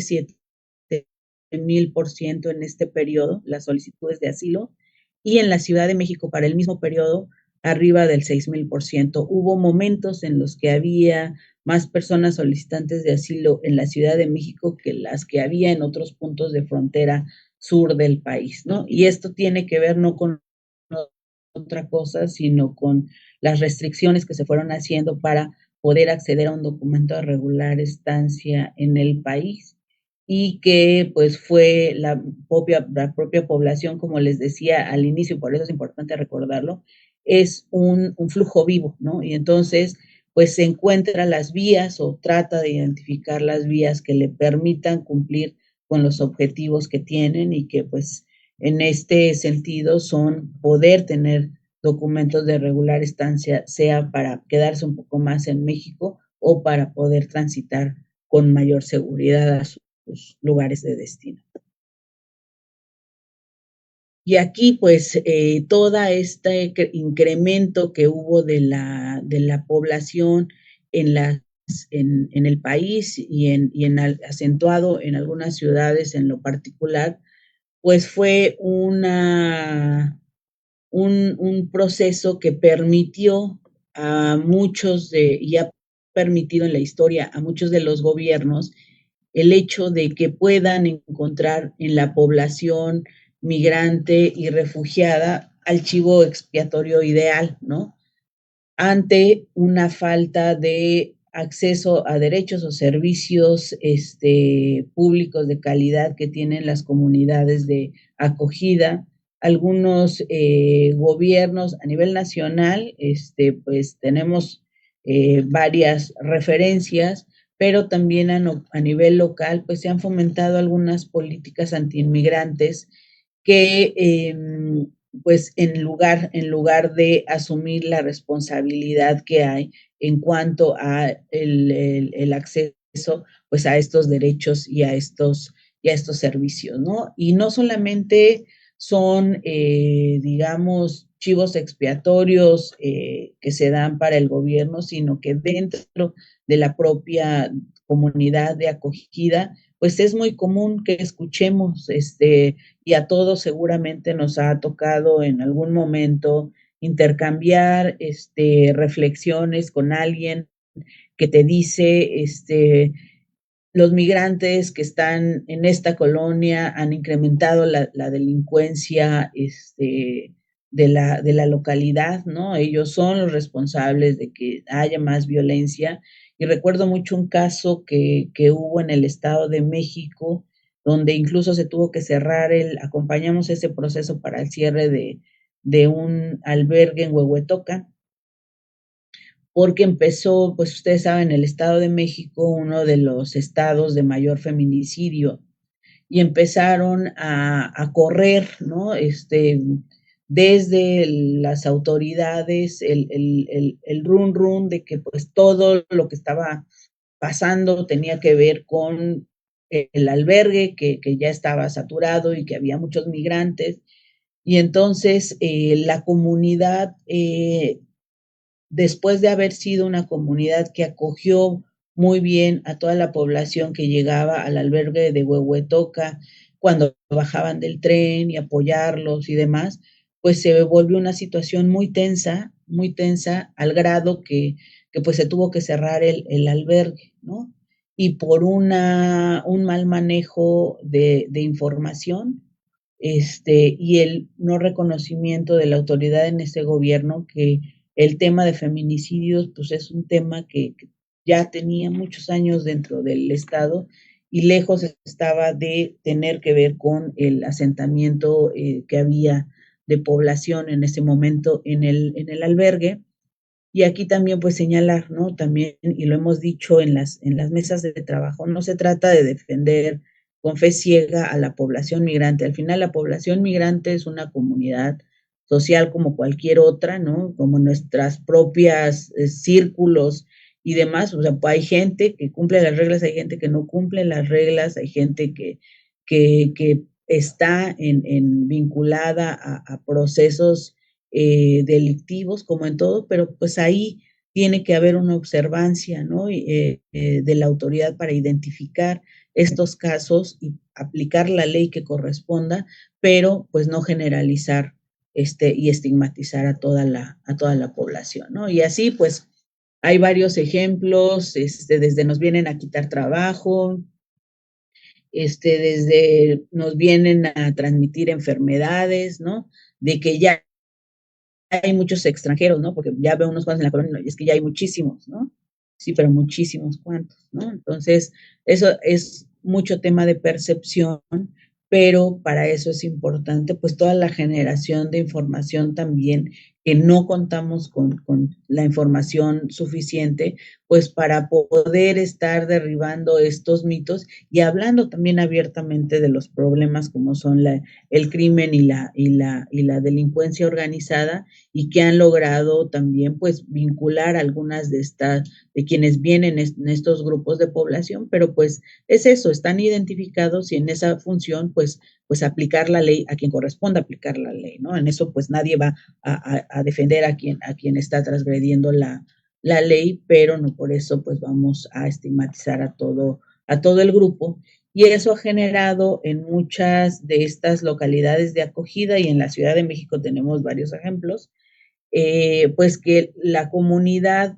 Speaker 2: 7,000% en este periodo las solicitudes de asilo, y en la Ciudad de México para el mismo periodo arriba del 6,000%. Hubo momentos en los que había más personas solicitantes de asilo en la Ciudad de México que las que había en otros puntos de frontera sur del país, ¿no? Y esto tiene que ver no con otra cosa, sino con las restricciones que se fueron haciendo para poder acceder a un documento de regular estancia en el país, y que pues fue la propia población, como les decía al inicio, por eso es importante recordarlo, es un flujo vivo, ¿no? Y entonces pues se encuentra las vías o trata de identificar las vías que le permitan cumplir con los objetivos que tienen, y que pues en este sentido son poder tener documentos de regular estancia, sea para quedarse un poco más en México o para poder transitar con mayor seguridad a sus lugares de destino. Y aquí, pues, todo este incremento que hubo de la población en, las, en el país y acentuado en algunas ciudades en lo particular, pues fue un proceso que permitió a muchos y ha permitido en la historia a muchos de los gobiernos el hecho de que puedan encontrar en la población migrante y refugiada al chivo expiatorio ideal, ¿no? Ante una falta de acceso a derechos o servicios públicos de calidad que tienen las comunidades de acogida. Algunos gobiernos a nivel nacional, pues tenemos varias referencias, pero también a nivel local, pues se han fomentado algunas políticas antiinmigrantes que pues en lugar de asumir la responsabilidad que hay en cuanto a el acceso pues a estos derechos y a estos servicios, ¿no? Y no solamente son, digamos, chivos expiatorios que se dan para el gobierno, sino que dentro de la propia comunidad de acogida, pues es muy común que escuchemos y a todos seguramente nos ha tocado en algún momento intercambiar reflexiones con alguien que te dice, los migrantes que están en esta colonia han incrementado la delincuencia de la localidad, ¿no? Ellos son los responsables de que haya más violencia. Y recuerdo mucho un caso que hubo en el Estado de México, donde incluso se tuvo que cerrar acompañamos ese proceso para el cierre de un albergue en Huehuetoca, porque empezó, pues ustedes saben, el Estado de México, uno de los estados de mayor feminicidio, y empezaron a correr, ¿no? Desde las autoridades, el run run de que pues todo lo que estaba pasando tenía que ver con el albergue, que ya estaba saturado y que había muchos migrantes. Y entonces la comunidad después de haber sido una comunidad que acogió muy bien a toda la población que llegaba al albergue de Huehuetoca cuando bajaban del tren y apoyarlos y demás, pues se volvió una situación muy tensa al grado que pues se tuvo que cerrar el albergue, ¿no? Y por un mal manejo de información, y el no reconocimiento de la autoridad en ese gobierno, que el tema de feminicidios, pues es un tema que ya tenía muchos años dentro del Estado y lejos estaba de tener que ver con el asentamiento que había de población en ese momento en el albergue. Y aquí también pues señalar, ¿no? También, y lo hemos dicho en las mesas de trabajo, no se trata de defender con fe ciega a la población migrante. Al final la población migrante es una comunidad social como cualquier otra, ¿no? Como nuestras propias círculos y demás. O sea, pues hay gente que cumple las reglas, hay gente que no cumple las reglas, hay gente que está vinculada a procesos delictivos, como en todo, pero pues ahí tiene que haber una observancia, ¿no? De la autoridad para identificar estos casos y aplicar la ley que corresponda, pero pues no generalizar y estigmatizar a toda la población, ¿no? Y así pues hay varios ejemplos, desde nos vienen a quitar trabajo, desde nos vienen a transmitir enfermedades, ¿no? De que ya hay muchos extranjeros, ¿no? Porque ya veo unos cuantos en la colonia, y es que ya hay muchísimos, ¿no? Sí, pero muchísimos cuantos, ¿no? Entonces, eso es mucho tema de percepción, pero para eso es importante, pues, toda la generación de información también, que no contamos con la información suficiente, pues, para poder estar derribando estos mitos y hablando también abiertamente de los problemas como son el crimen y la delincuencia organizada, y que han logrado también pues vincular algunas de quienes vienen en estos grupos de población, pero pues es eso, están identificados y en esa función pues aplicar la ley a quien corresponde aplicar la ley, ¿no? En eso pues nadie va a defender a quien está transgrediendo la ley, pero no por eso pues vamos a estigmatizar a todo el grupo. Y eso ha generado en muchas de estas localidades de acogida, y en la Ciudad de México tenemos varios ejemplos, pues que la comunidad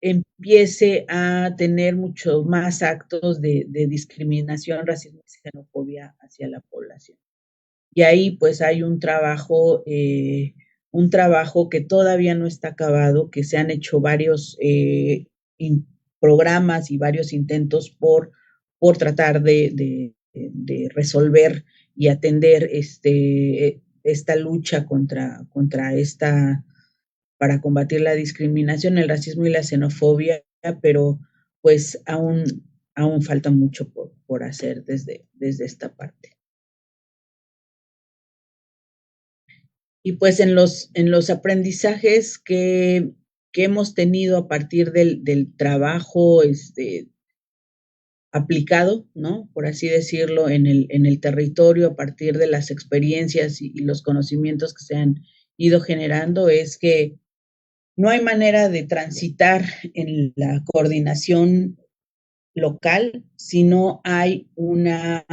Speaker 2: empiece a tener muchos más actos de discriminación, racismo y xenofobia hacia la población. Y ahí pues hay un trabajo que todavía no está acabado, que se han hecho varios programas y varios intentos por tratar de resolver y atender esta lucha contra para combatir la discriminación, el racismo y la xenofobia, pero pues aún falta mucho por hacer desde esta parte. Y pues en los aprendizajes que hemos tenido a partir del trabajo aplicado, ¿no? Por así decirlo, en el territorio, a partir de las experiencias y los conocimientos que se han ido generando, es que no hay manera de transitar en la coordinación local si no hay una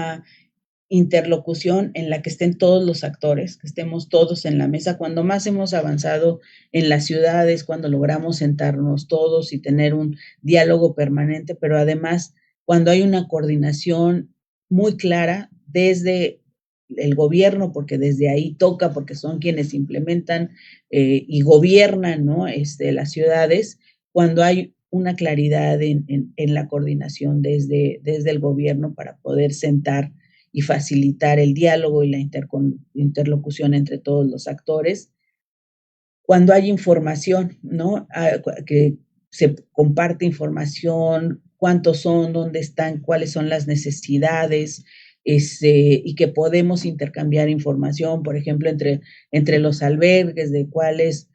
Speaker 2: interlocución en la que estén todos los actores, que estemos todos en la mesa. Cuando más hemos avanzado en las ciudades, cuando logramos sentarnos todos y tener un diálogo permanente, pero además cuando hay una coordinación muy clara desde el gobierno, porque desde ahí toca, porque son quienes implementan y gobiernan, ¿no? Las ciudades, cuando hay una claridad en la coordinación desde el gobierno para poder sentar y facilitar el diálogo y la interlocución entre todos los actores. Cuando hay información, ¿no? Que se comparte información, cuántos son, dónde están, cuáles son las necesidades, y que podemos intercambiar información, por ejemplo, entre los albergues, de cuáles,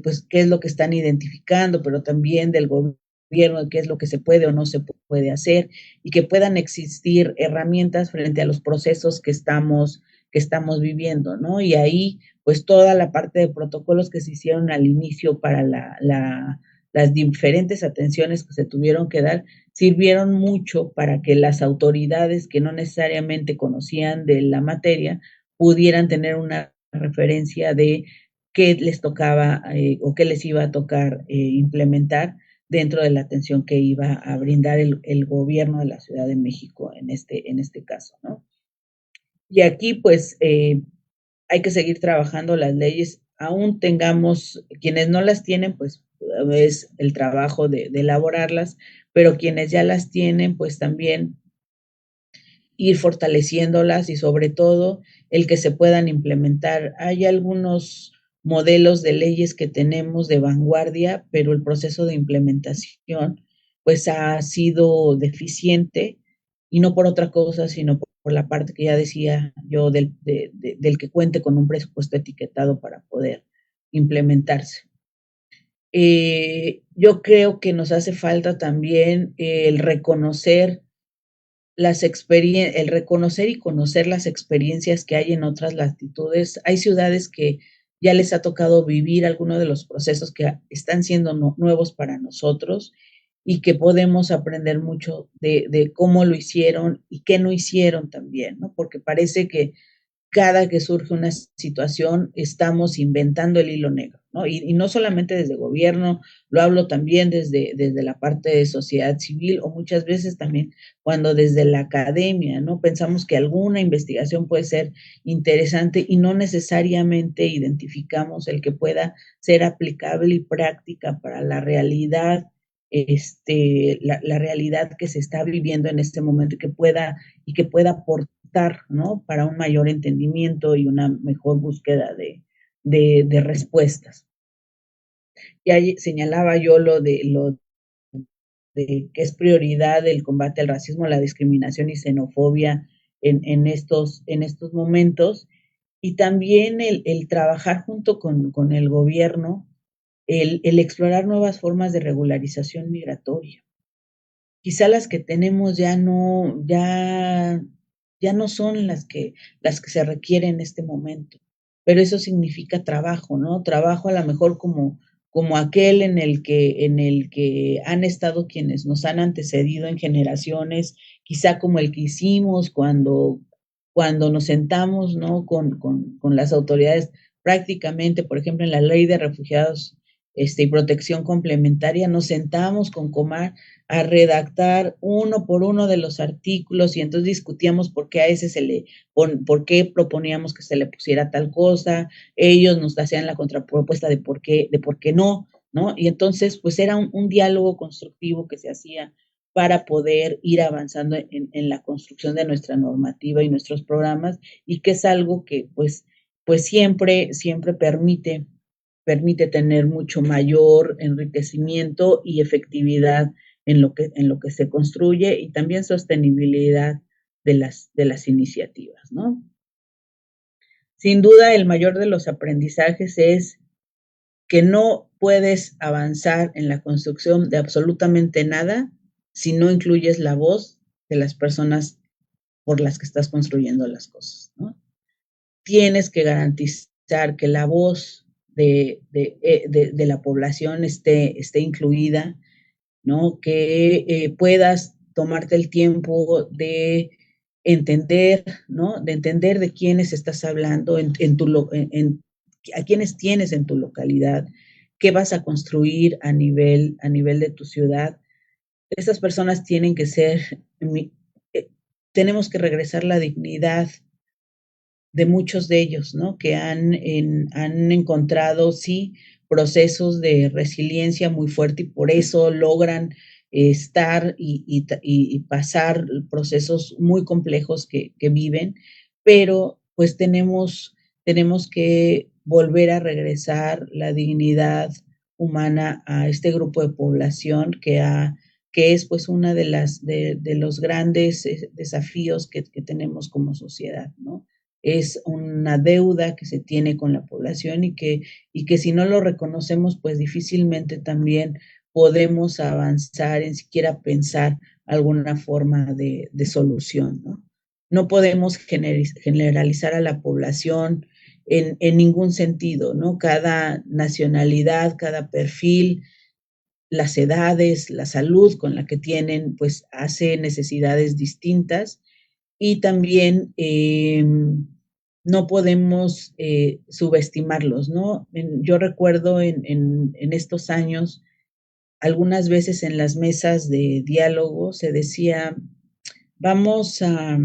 Speaker 2: pues, qué es lo que están identificando, pero también del gobierno, qué es lo que se puede o no se puede hacer, y que puedan existir herramientas frente a los procesos que estamos viviendo, ¿no? Y ahí, pues, toda la parte de protocolos que se hicieron al inicio para las diferentes atenciones que se tuvieron que dar, sirvieron mucho para que las autoridades que no necesariamente conocían de la materia pudieran tener una referencia de qué les tocaba o qué les iba a tocar implementar dentro de la atención que iba a brindar el gobierno de la Ciudad de México en este caso, ¿no? Y aquí, pues, hay que seguir trabajando las leyes, aún tengamos, quienes no las tienen, pues, es el trabajo de elaborarlas, pero quienes ya las tienen, pues también ir fortaleciéndolas y sobre todo el que se puedan implementar. Hay algunos modelos de leyes que tenemos de vanguardia, pero el proceso de implementación pues ha sido deficiente, y no por otra cosa, sino por la parte que ya decía yo del que cuente con un presupuesto etiquetado para poder implementarse. Yo creo que nos hace falta también el reconocer el reconocer y conocer las experiencias que hay en otras latitudes. Hay ciudades que ya les ha tocado vivir algunos de los procesos que están siendo nuevos para nosotros y que podemos aprender mucho de cómo lo hicieron y qué no hicieron también, ¿no? Porque parece que cada que surge una situación estamos inventando el hilo negro, ¿no? Y no solamente desde gobierno, lo hablo también desde la parte de sociedad civil o muchas veces también cuando desde la academia, ¿no? Pensamos que alguna investigación puede ser interesante y no necesariamente identificamos el que pueda ser aplicable y práctica para la realidad, la realidad que se está viviendo en este momento y que pueda aportar, ¿no? Para un mayor entendimiento y una mejor búsqueda de respuestas. Ya señalaba yo de que es prioridad el combate al racismo, la discriminación y xenofobia en estos momentos, y también el trabajar junto con el gobierno, el explorar nuevas formas de regularización migratoria. Quizá las que tenemos ya no son las que se requieren en este momento, pero eso significa trabajo, ¿no? Trabajo a lo mejor como aquel en el que han estado quienes nos han antecedido en generaciones, quizá como el que hicimos cuando nos sentamos, ¿no? Con las autoridades prácticamente, por ejemplo, en la ley de refugiados, y protección complementaria, nos sentamos con Comar a redactar uno por uno de los artículos y entonces discutíamos por qué a ese por qué proponíamos que se le pusiera tal cosa, ellos nos hacían la contrapropuesta de por qué no, ¿no? Y entonces, pues era un diálogo constructivo que se hacía para poder ir avanzando en la construcción de nuestra normativa y nuestros programas, y que es algo que pues siempre permite tener mucho mayor enriquecimiento y efectividad en lo que se construye y también sostenibilidad de las iniciativas, ¿no? Sin duda, el mayor de los aprendizajes es que no puedes avanzar en la construcción de absolutamente nada si no incluyes la voz de las personas por las que estás construyendo las cosas, ¿no? Tienes que garantizar que la voz de la población esté incluida, ¿no? Que puedas tomarte el tiempo de entender, ¿no? De entender de quiénes estás hablando, a quiénes tienes en tu localidad, qué vas a construir a nivel de tu ciudad. Esas personas tienen que ser, tenemos que regresar la dignidad de muchos de ellos, ¿no? Que han encontrado, sí, procesos de resiliencia muy fuerte y por eso logran estar y pasar procesos muy complejos que viven, pero pues tenemos que volver a regresar la dignidad humana a este grupo de población que es pues una de los grandes desafíos que tenemos como sociedad, ¿no? Es una deuda que se tiene con la población y que si no lo reconocemos, pues difícilmente también podemos avanzar en siquiera pensar alguna forma de solución, ¿no? No podemos generalizar a la población en ningún sentido, ¿no? Cada nacionalidad, cada perfil, las edades, la salud con la que tienen, pues hace necesidades distintas y también no podemos subestimarlos, ¿no? Yo recuerdo en estos años, algunas veces en las mesas de diálogo se decía, vamos a,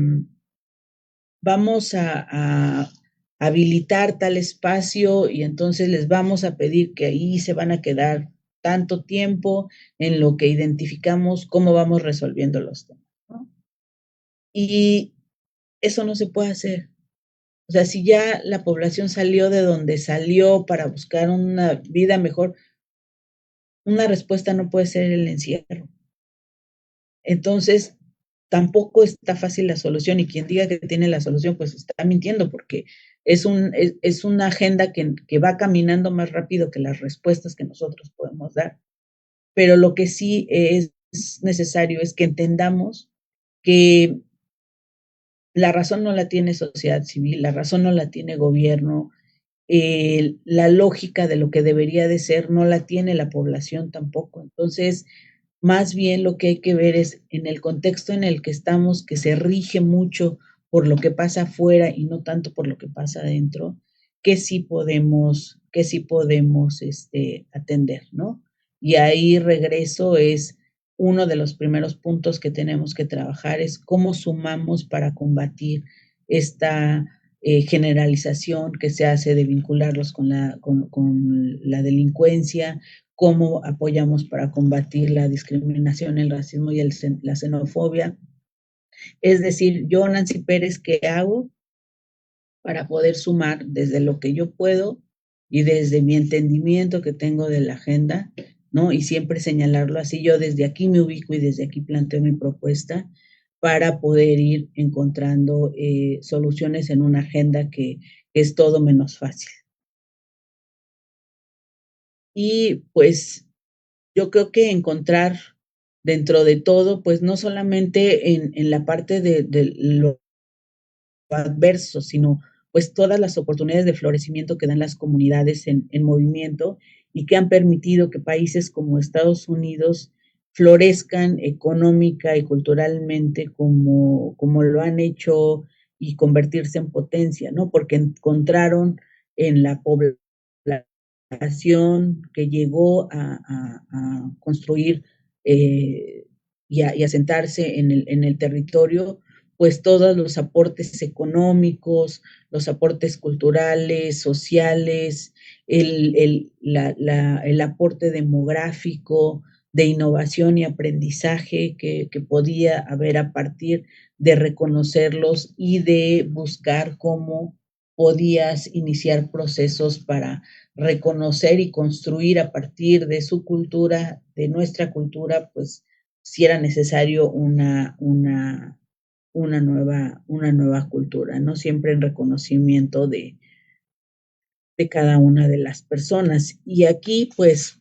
Speaker 2: vamos a habilitar tal espacio y entonces les vamos a pedir que ahí se van a quedar tanto tiempo en lo que identificamos cómo vamos resolviendo los temas, ¿no? Y eso no se puede hacer. O sea, si ya la población salió de donde salió para buscar una vida mejor, una respuesta no puede ser el encierro. Entonces, tampoco está fácil la solución y quien diga que tiene la solución, pues está mintiendo porque es una agenda que va caminando más rápido que las respuestas que nosotros podemos dar. Pero lo que sí es necesario es que entendamos que la razón no la tiene sociedad civil, la razón no la tiene gobierno, la lógica de lo que debería de ser no la tiene la población tampoco. Entonces, más bien lo que hay que ver es en el contexto en el que estamos, que se rige mucho por lo que pasa afuera y no tanto por lo que pasa adentro, que sí podemos atender, ¿no? Y ahí regreso es uno de los primeros puntos que tenemos que trabajar es cómo sumamos para combatir esta generalización que se hace de vincularlos con la delincuencia, cómo apoyamos para combatir la discriminación, el racismo y la xenofobia. Es decir, yo, Nancy Pérez, ¿qué hago para poder sumar desde lo que yo puedo y desde mi entendimiento que tengo de la agenda, ¿no? Y siempre señalarlo así, yo desde aquí me ubico y desde aquí planteo mi propuesta para poder ir encontrando soluciones en una agenda que es todo menos fácil. Y pues yo creo que encontrar dentro de todo, pues no solamente en la parte de lo adverso, sino pues todas las oportunidades de florecimiento que dan las comunidades en movimiento y que han permitido que países como Estados Unidos florezcan económica y culturalmente como lo han hecho y convertirse en potencia, ¿no? Porque encontraron en la población que llegó a construir y a sentarse en el territorio, pues todos los aportes económicos, los aportes culturales, sociales, el aporte demográfico, de innovación y aprendizaje que podía haber a partir de reconocerlos y de buscar cómo podías iniciar procesos para reconocer y construir a partir de su cultura, de nuestra cultura, pues si era necesario una nueva cultura, ¿no? Siempre en reconocimiento de cada una de las personas. Y aquí, pues,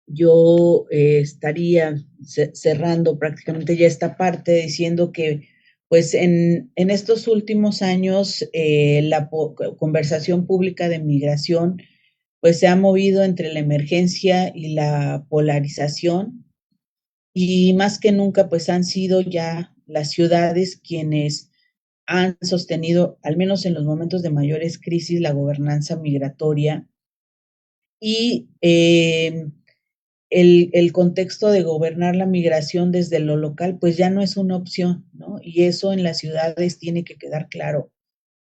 Speaker 2: yo estaría cerrando prácticamente ya esta parte diciendo que, pues, en estos últimos años, la conversación pública de migración, pues, se ha movido entre la emergencia y la polarización, y más que nunca, pues, han sido ya las ciudades quienes han sostenido, al menos en los momentos de mayores crisis, la gobernanza migratoria y el contexto de gobernar la migración desde lo local, pues ya no es una opción, ¿no? Y eso en las ciudades tiene que quedar claro,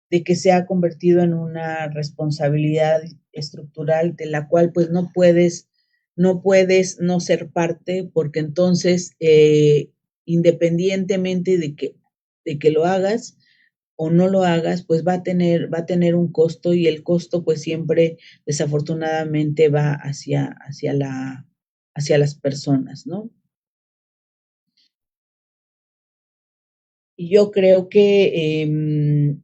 Speaker 2: de que se ha convertido en una responsabilidad estructural de la cual pues no puedes no ser parte, porque entonces, independientemente de que lo hagas o no lo hagas, pues va a tener un costo y el costo pues siempre desafortunadamente va hacia las personas, ¿no? Y yo creo que en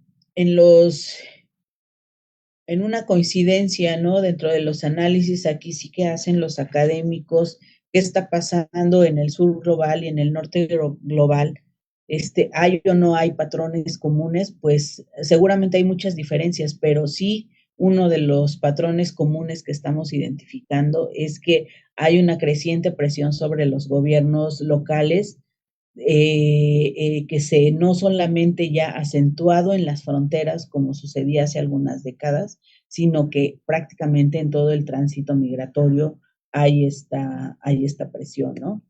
Speaker 2: una coincidencia, ¿no? Dentro de los análisis aquí sí que hacen los académicos, qué está pasando en el sur global y en el norte global, hay o no hay patrones comunes, pues seguramente hay muchas diferencias, pero sí uno de los patrones comunes que estamos identificando es que hay una creciente presión sobre los gobiernos locales que se no solamente ya acentuado en las fronteras, como sucedía hace algunas décadas, sino que prácticamente en todo el tránsito migratorio hay esta presión, ¿no?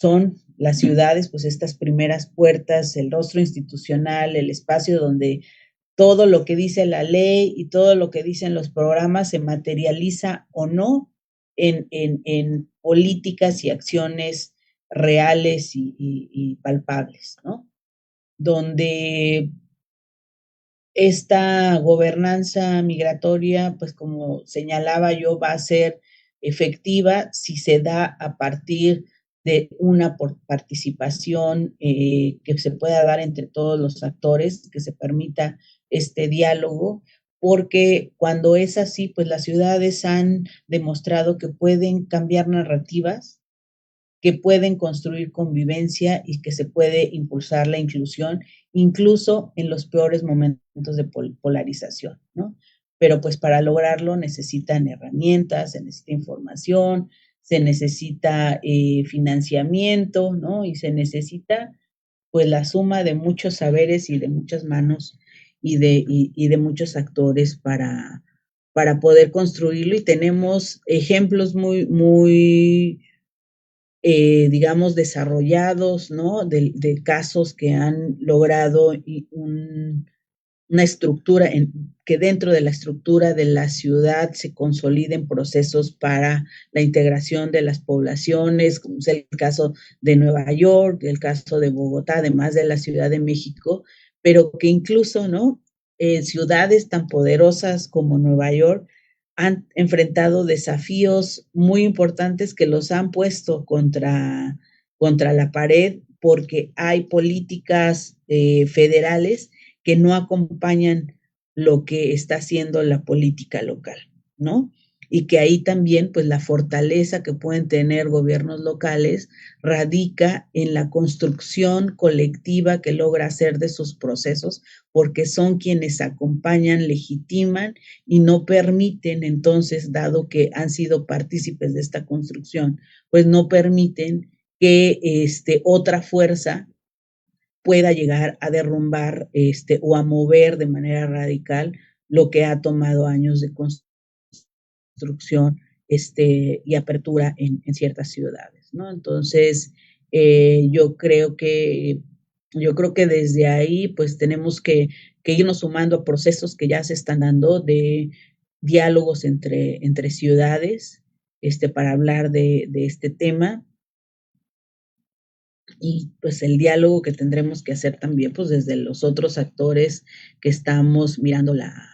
Speaker 2: Son las ciudades, pues estas primeras puertas, el rostro institucional, el espacio donde todo lo que dice la ley y todo lo que dicen los programas se materializa o no en políticas y acciones reales y palpables, ¿no? Donde esta gobernanza migratoria, pues como señalaba yo, va a ser efectiva si se da a partir de una participación que se pueda dar entre todos los actores, que se permita este diálogo, porque cuando es así, pues las ciudades han demostrado que pueden cambiar narrativas, que pueden construir convivencia y que se puede impulsar la inclusión, incluso en los peores momentos de polarización, ¿no? pero pues para lograrlo necesitan herramientas, se necesita información, se necesita financiamiento, ¿no? Y se necesita pues la suma de muchos saberes y de muchas manos y de muchos actores para poder construirlo. Y tenemos ejemplos muy digamos, desarrollados, ¿no? De casos que han logrado una estructura, que dentro de la estructura de la ciudad se consoliden procesos para la integración de las poblaciones, como es el caso de Nueva York, el caso de Bogotá, además de la Ciudad de México, pero que incluso, ¿no? Ciudades tan poderosas como Nueva York han enfrentado desafíos muy importantes que los han puesto contra la pared porque hay políticas federales que no acompañan lo que está haciendo la política local, ¿no? Y que ahí también, pues la fortaleza que pueden tener gobiernos locales radica en la construcción colectiva que logra hacer de sus procesos, porque son quienes acompañan, legitiman y no permiten entonces, dado que han sido partícipes de esta construcción, pues no permiten que otra fuerza pueda llegar a derrumbar o a mover de manera radical lo que ha tomado años de construcción y apertura en ciertas ciudades, ¿no? Entonces, yo creo que desde ahí pues tenemos que irnos sumando a procesos que ya se están dando de diálogos entre ciudades para hablar de este tema y pues el diálogo que tendremos que hacer también pues desde los otros actores que estamos mirándola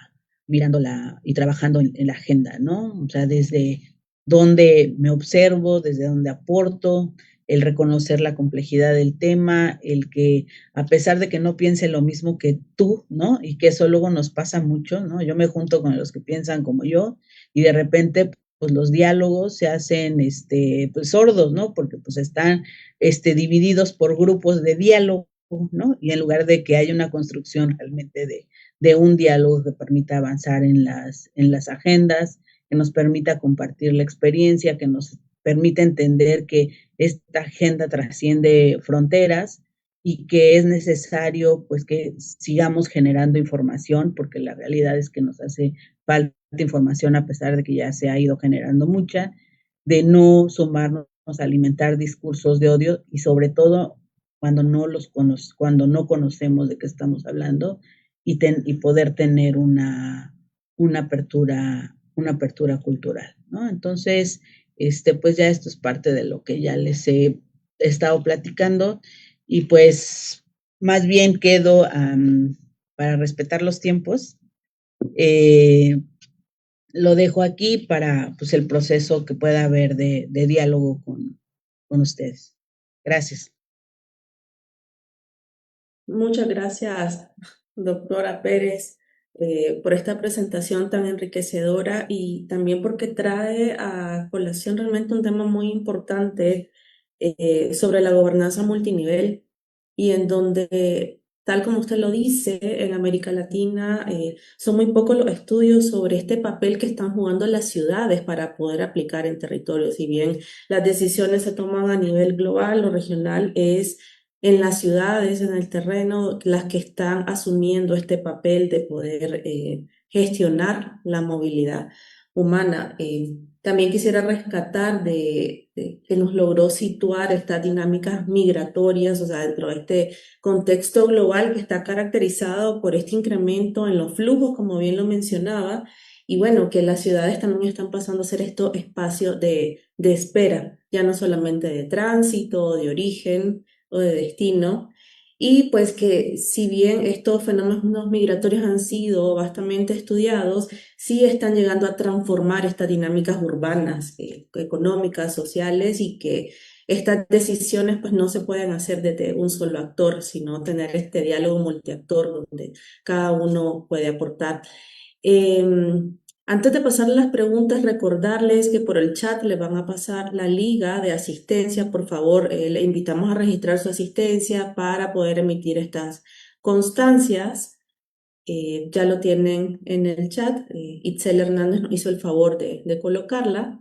Speaker 2: y trabajando en la agenda, ¿no? O sea, desde dónde me observo, desde dónde aporto, el reconocer la complejidad del tema, el que a pesar de que no piense lo mismo que tú, ¿no? Y que eso luego nos pasa mucho, ¿no? Yo me junto con los que piensan como yo y de repente pues los diálogos se hacen pues sordos, ¿no? Porque pues están divididos por grupos de diálogo, ¿no? Y en lugar de que haya una construcción realmente de un diálogo que permita avanzar en las agendas, que nos permita compartir la experiencia, que nos permita entender que esta agenda trasciende fronteras y que es necesario pues que sigamos generando información porque la realidad es que nos hace falta información a pesar de que ya se ha ido generando mucha, de no sumarnos a alimentar discursos de odio y sobre todo cuando cuando no conocemos de qué estamos hablando y poder tener una apertura cultural, ¿no? Entonces, pues ya esto es parte de lo que ya les he estado platicando y pues más bien quedo para respetar los tiempos. Lo dejo aquí para pues, el proceso que pueda haber de diálogo con ustedes. Gracias.
Speaker 1: Muchas gracias, doctora Pérez, por esta presentación tan enriquecedora y también porque trae a colación realmente un tema muy importante sobre la gobernanza multinivel y en donde, tal como usted lo dice, en América Latina son muy pocos los estudios sobre este papel que están jugando las ciudades para poder aplicar en territorios. Si bien las decisiones se toman a nivel global o regional, es en las ciudades, en el terreno, las que están asumiendo este papel de poder gestionar la movilidad humana. También quisiera rescatar de que nos logró situar estas dinámicas migratorias, o sea, dentro de este contexto global que está caracterizado por este incremento en los flujos, como bien lo mencionaba, y bueno, que las ciudades también están pasando a ser estos espacios de espera, ya no solamente de tránsito, de origen o de destino. Y pues que si bien estos fenómenos migratorios han sido bastante estudiados, sí están llegando a transformar estas dinámicas urbanas, económicas, sociales y que estas decisiones pues no se pueden hacer desde un solo actor, sino tener este diálogo multiactor donde cada uno puede aportar. Antes de pasar las preguntas, recordarles que por el chat les van a pasar la liga de asistencia. Por favor, le invitamos a registrar su asistencia para poder emitir estas constancias. Ya lo tienen en el chat. Itzel Hernández nos hizo el favor de colocarla.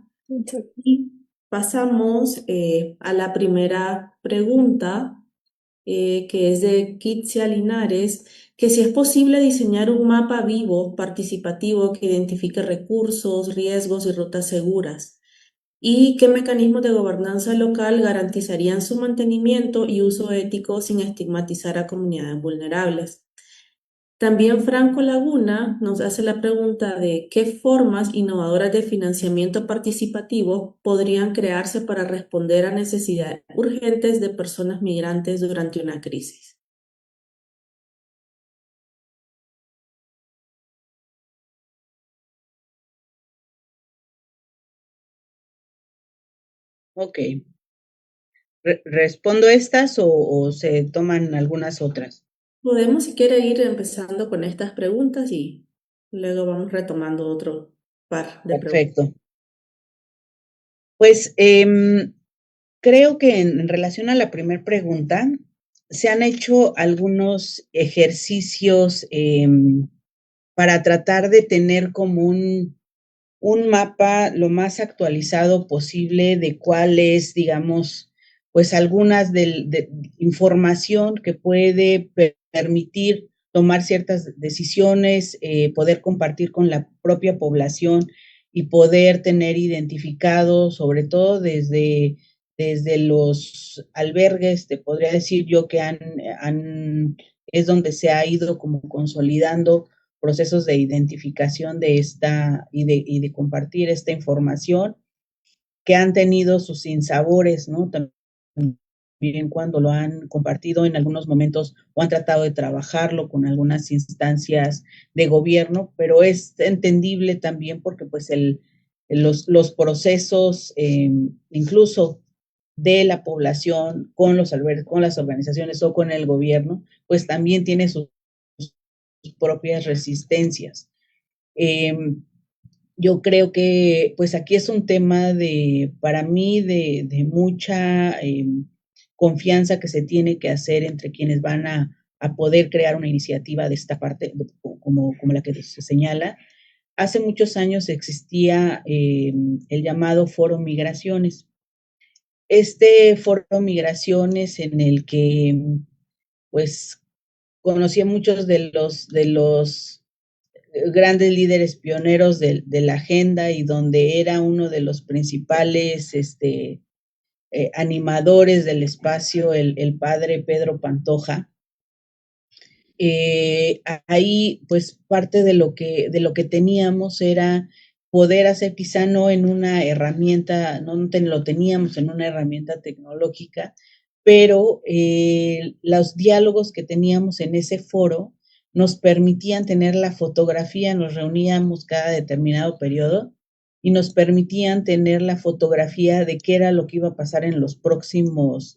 Speaker 1: Y pasamos a la primera pregunta, que es de Kitsia Linares, que si es posible diseñar un mapa vivo, participativo, que identifique recursos, riesgos y rutas seguras, y qué mecanismos de gobernanza local garantizarían su mantenimiento y uso ético sin estigmatizar a comunidades vulnerables. También Franco Laguna nos hace la pregunta de qué formas innovadoras de financiamiento participativo podrían crearse para responder a necesidades urgentes de personas migrantes durante una crisis.
Speaker 2: Ok. ¿Respondo estas o se toman algunas otras?
Speaker 1: Podemos, si quiere, ir empezando con estas preguntas y luego vamos retomando otro par de preguntas.
Speaker 2: Perfecto. Pues creo que en relación a la primera pregunta, se han hecho algunos ejercicios para tratar de tener como un mapa lo más actualizado posible de cuál es, digamos, pues algunas de información que puede permitir tomar ciertas decisiones, poder compartir con la propia población y poder tener identificado, sobre todo desde los albergues, te podría decir yo que es donde se ha ido como consolidando procesos de identificación de esta y de compartir esta información que han tenido sus sinsabores, ¿no? También cuando lo han compartido en algunos momentos o han tratado de trabajarlo con algunas instancias de gobierno, pero es entendible también porque pues los procesos incluso de la población con los albergues, con las organizaciones o con el gobierno, pues también tiene sus propias resistencias. Yo creo que pues aquí es un tema para mí, de mucha confianza que se tiene que hacer entre quienes van a poder crear una iniciativa de esta parte, como la que se señala. Hace muchos años existía el llamado Foro Migraciones. Este Foro Migraciones en el que pues conocí a muchos de los grandes líderes pioneros de la agenda y donde era uno de los principales animadores del espacio, el padre Pedro Pantoja. Ahí, pues, parte de lo que teníamos era poder hacer, quizá no en una herramienta, no lo teníamos en una herramienta tecnológica, pero los diálogos que teníamos en ese foro nos permitían tener la fotografía, nos reuníamos cada determinado periodo y nos permitían tener la fotografía de qué era lo que iba a pasar en los próximos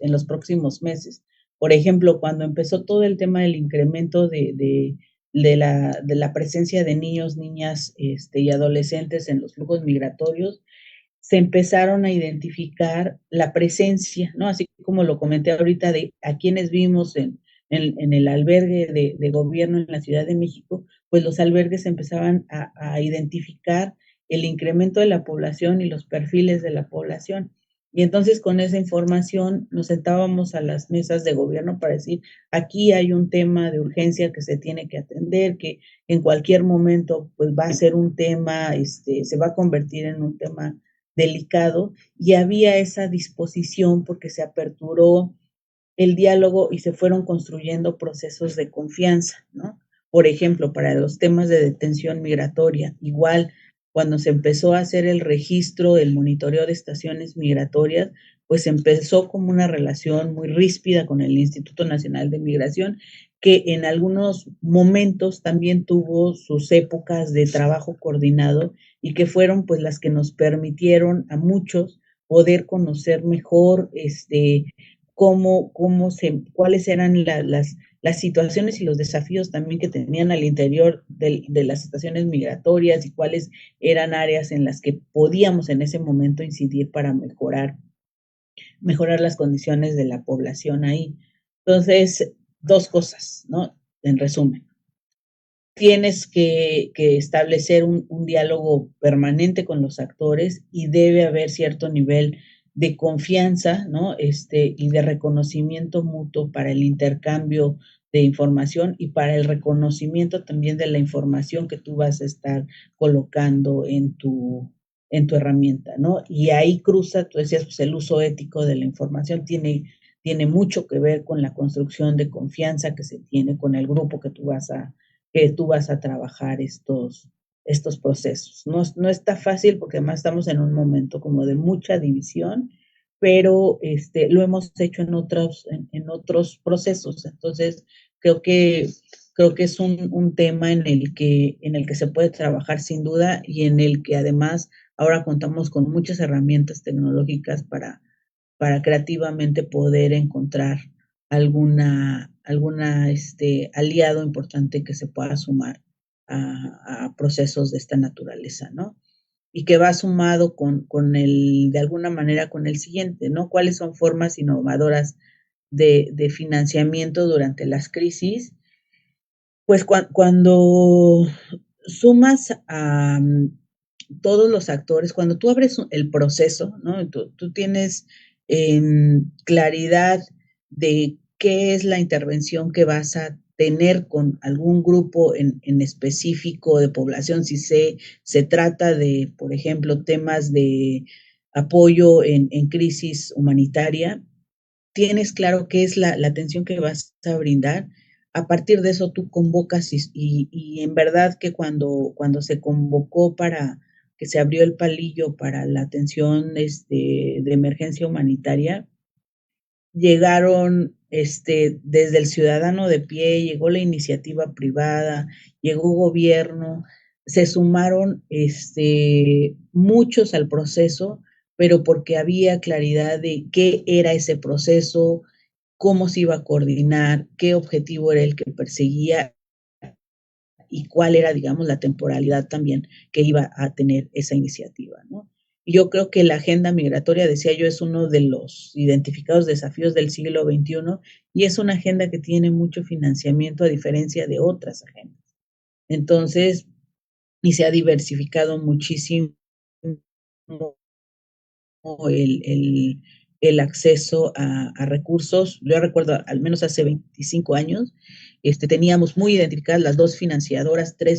Speaker 2: meses. Por ejemplo, cuando empezó todo el tema del incremento de la presencia de niños, niñas y adolescentes en los flujos migratorios, se empezaron a identificar la presencia, ¿no? Así como lo comenté ahorita de a quienes vimos en el albergue de gobierno en la Ciudad de México, pues los albergues empezaban a identificar el incremento de la población y los perfiles de la población. Y entonces con esa información nos sentábamos a las mesas de gobierno para decir, aquí hay un tema de urgencia que se tiene que atender, que en cualquier momento pues va a ser un tema, se va a convertir en un tema delicado, y había esa disposición porque se aperturó el diálogo y se fueron construyendo procesos de confianza, ¿no? Por ejemplo, para los temas de detención migratoria, igual cuando se empezó a hacer el registro, el monitoreo de estaciones migratorias, pues empezó como una relación muy ríspida con el Instituto Nacional de Migración, que en algunos momentos también tuvo sus épocas de trabajo coordinado y que fueron pues las que nos permitieron a muchos poder conocer mejor cuáles eran las situaciones y los desafíos también que tenían al interior de las estaciones migratorias y cuáles eran áreas en las que podíamos en ese momento incidir para mejorar las condiciones de la población ahí. Entonces, dos cosas, ¿no? En resumen. tienes que establecer un diálogo permanente con los actores y debe haber cierto nivel de confianza, ¿no? Y de reconocimiento mutuo para el intercambio de información y para el reconocimiento también de la información que tú vas a estar colocando en tu herramienta, ¿no? Y ahí cruza, tú decías, pues el uso ético de la información tiene mucho que ver con la construcción de confianza que se tiene con el grupo que tú vas a trabajar estos procesos. No está fácil porque además estamos en un momento como de mucha división, pero lo hemos hecho en otros procesos. Entonces, creo que es un tema en el que se puede trabajar sin duda y en el que además ahora contamos con muchas herramientas tecnológicas para creativamente poder encontrar alguna aliado importante que se pueda sumar a procesos de esta naturaleza, ¿no? Y que va sumado de alguna manera con el siguiente, ¿no? ¿Cuáles son formas innovadoras de financiamiento durante las crisis? Pues cuando sumas a todos los actores, cuando tú abres el proceso, ¿no? Tú tienes claridad de qué es la intervención que vas a tener con algún grupo en específico de población, si se trata de, por ejemplo, temas de apoyo en crisis humanitaria, tienes claro qué es la atención que vas a brindar. A partir de eso tú convocas y en verdad que cuando se convocó que se abrió el palillo para la atención de emergencia humanitaria, llegaron desde el ciudadano de pie, llegó la iniciativa privada, llegó gobierno, se sumaron muchos al proceso, pero porque había claridad de qué era ese proceso, cómo se iba a coordinar, qué objetivo era el que perseguía y cuál era, digamos, la temporalidad también que iba a tener esa iniciativa, ¿no? Y yo creo que la agenda migratoria, decía yo, es uno de los identificados desafíos del siglo XXI y es una agenda que tiene mucho financiamiento a diferencia de otras agendas. Entonces, y se ha diversificado muchísimo el acceso a recursos. Yo recuerdo, al menos hace 25 años, teníamos muy identificadas las tres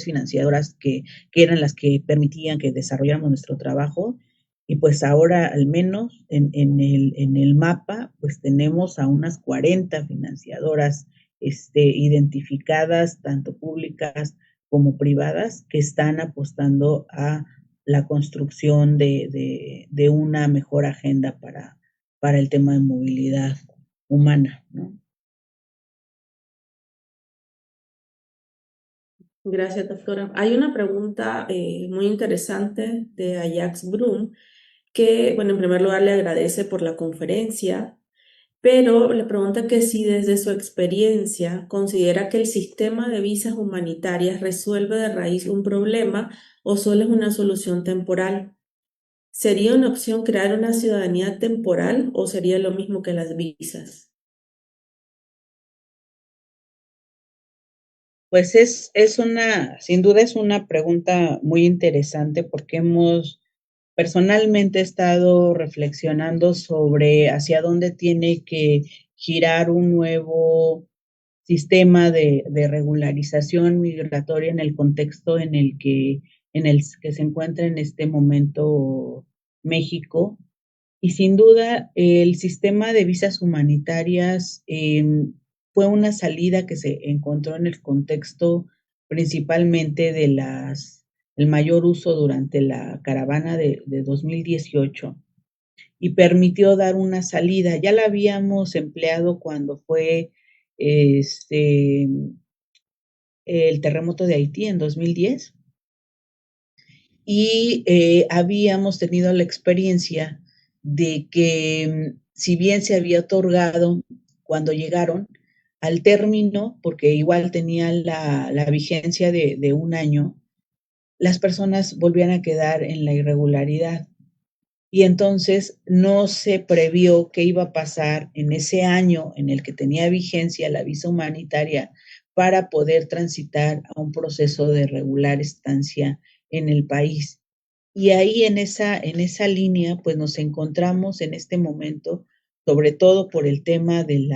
Speaker 2: financiadoras que eran las que permitían que desarrolláramos nuestro trabajo. Y pues ahora, al menos en el mapa, pues tenemos a unas 40 financiadoras identificadas, tanto públicas como privadas, que están apostando a la construcción de una mejor agenda para el tema de movilidad humana, ¿no?
Speaker 1: Gracias, doctora. Hay una pregunta muy interesante de Ajax Brum, que, bueno, en primer lugar le agradece por la conferencia, pero le pregunta que si desde su experiencia considera que el sistema de visas humanitarias resuelve de raíz un problema o solo es una solución temporal. ¿Sería una opción crear una ciudadanía temporal o sería lo mismo que las visas?
Speaker 2: Pues sin duda es una pregunta muy interesante porque personalmente he estado reflexionando sobre hacia dónde tiene que girar un nuevo sistema de regularización migratoria en el contexto en el que se encuentra en este momento México. Y sin duda, el sistema de visas humanitarias fue una salida que se encontró en el contexto principalmente el mayor uso durante la caravana de 2018 y permitió dar una salida. Ya la habíamos empleado cuando fue el terremoto de Haití en 2010 y habíamos tenido la experiencia de que si bien se había otorgado cuando llegaron al término, porque igual tenía la vigencia de un año, las personas volvían a quedar en la irregularidad. Y entonces no se previó qué iba a pasar en ese año en el que tenía vigencia la visa humanitaria para poder transitar a un proceso de regular estancia en el país. Y ahí en esa línea, pues nos encontramos en este momento, sobre todo por el tema de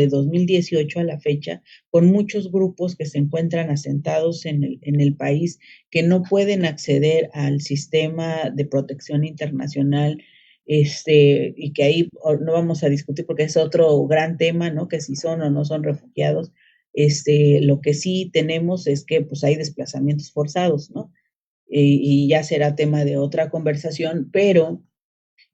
Speaker 2: 2018 a la fecha, con muchos grupos que se encuentran asentados en el país, que no pueden acceder al sistema de protección internacional, y que ahí no vamos a discutir porque es otro gran tema, ¿no? Que si son o no son refugiados. Lo que sí tenemos es que pues hay desplazamientos forzados, ¿no? Y ya será tema de otra conversación, pero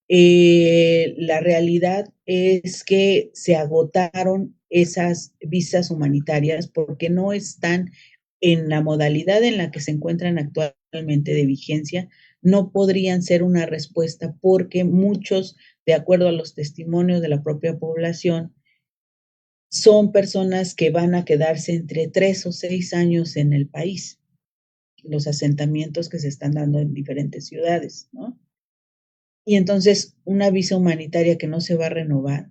Speaker 2: la realidad es que se agotaron esas visas humanitarias porque no están en la modalidad en la que se encuentran actualmente de vigencia, no podrían ser una respuesta porque muchos, de acuerdo a los testimonios de la propia población, son personas que van a quedarse entre 3 o 6 años en el país, los asentamientos que se están dando en diferentes ciudades, ¿no? Y entonces una visa humanitaria que no se va a renovar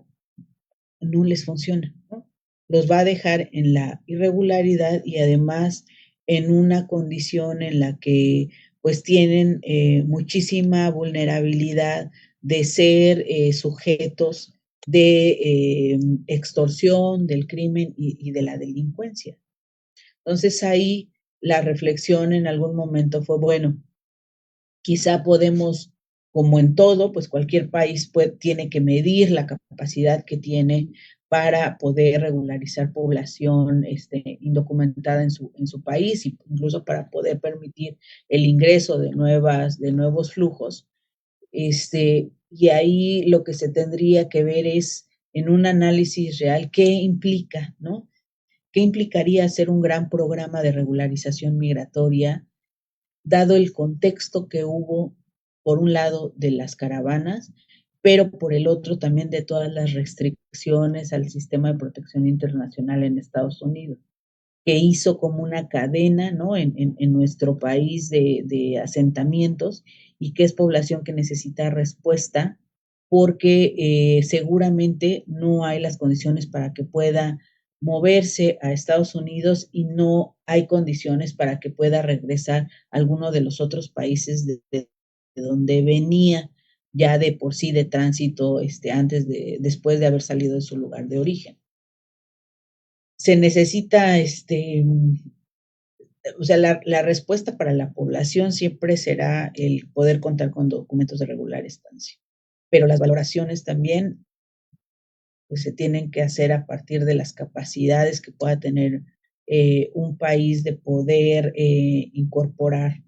Speaker 2: no les funciona, ¿no? Los va a dejar en la irregularidad y además en una condición en la que pues tienen muchísima vulnerabilidad de ser sujetos de extorsión, del crimen y de la delincuencia. Entonces ahí la reflexión en algún momento fue, bueno, quizá podemos, como en todo, pues cualquier país tiene que medir la capacidad que tiene para poder regularizar población indocumentada en su país, y incluso para poder permitir el ingreso de nuevos flujos. Y ahí lo que se tendría que ver es en un análisis real qué implica, ¿no? ¿Qué implicaría hacer un gran programa de regularización migratoria, dado el contexto que hubo, por un lado, de las caravanas, pero por el otro también de todas las restricciones al sistema de protección internacional en Estados Unidos, que hizo como una cadena, ¿no? En nuestro país de asentamientos, y que es población que necesita respuesta porque seguramente no hay las condiciones para que pueda moverse a Estados Unidos y no hay condiciones para que pueda regresar a alguno de los otros países de donde venía ya de por sí de tránsito, después de haber salido de su lugar de origen. Se necesita, o sea, la respuesta para la población siempre será el poder contar con documentos de regular estancia, pero las valoraciones también pues se tienen que hacer a partir de las capacidades que pueda tener un país de poder incorporar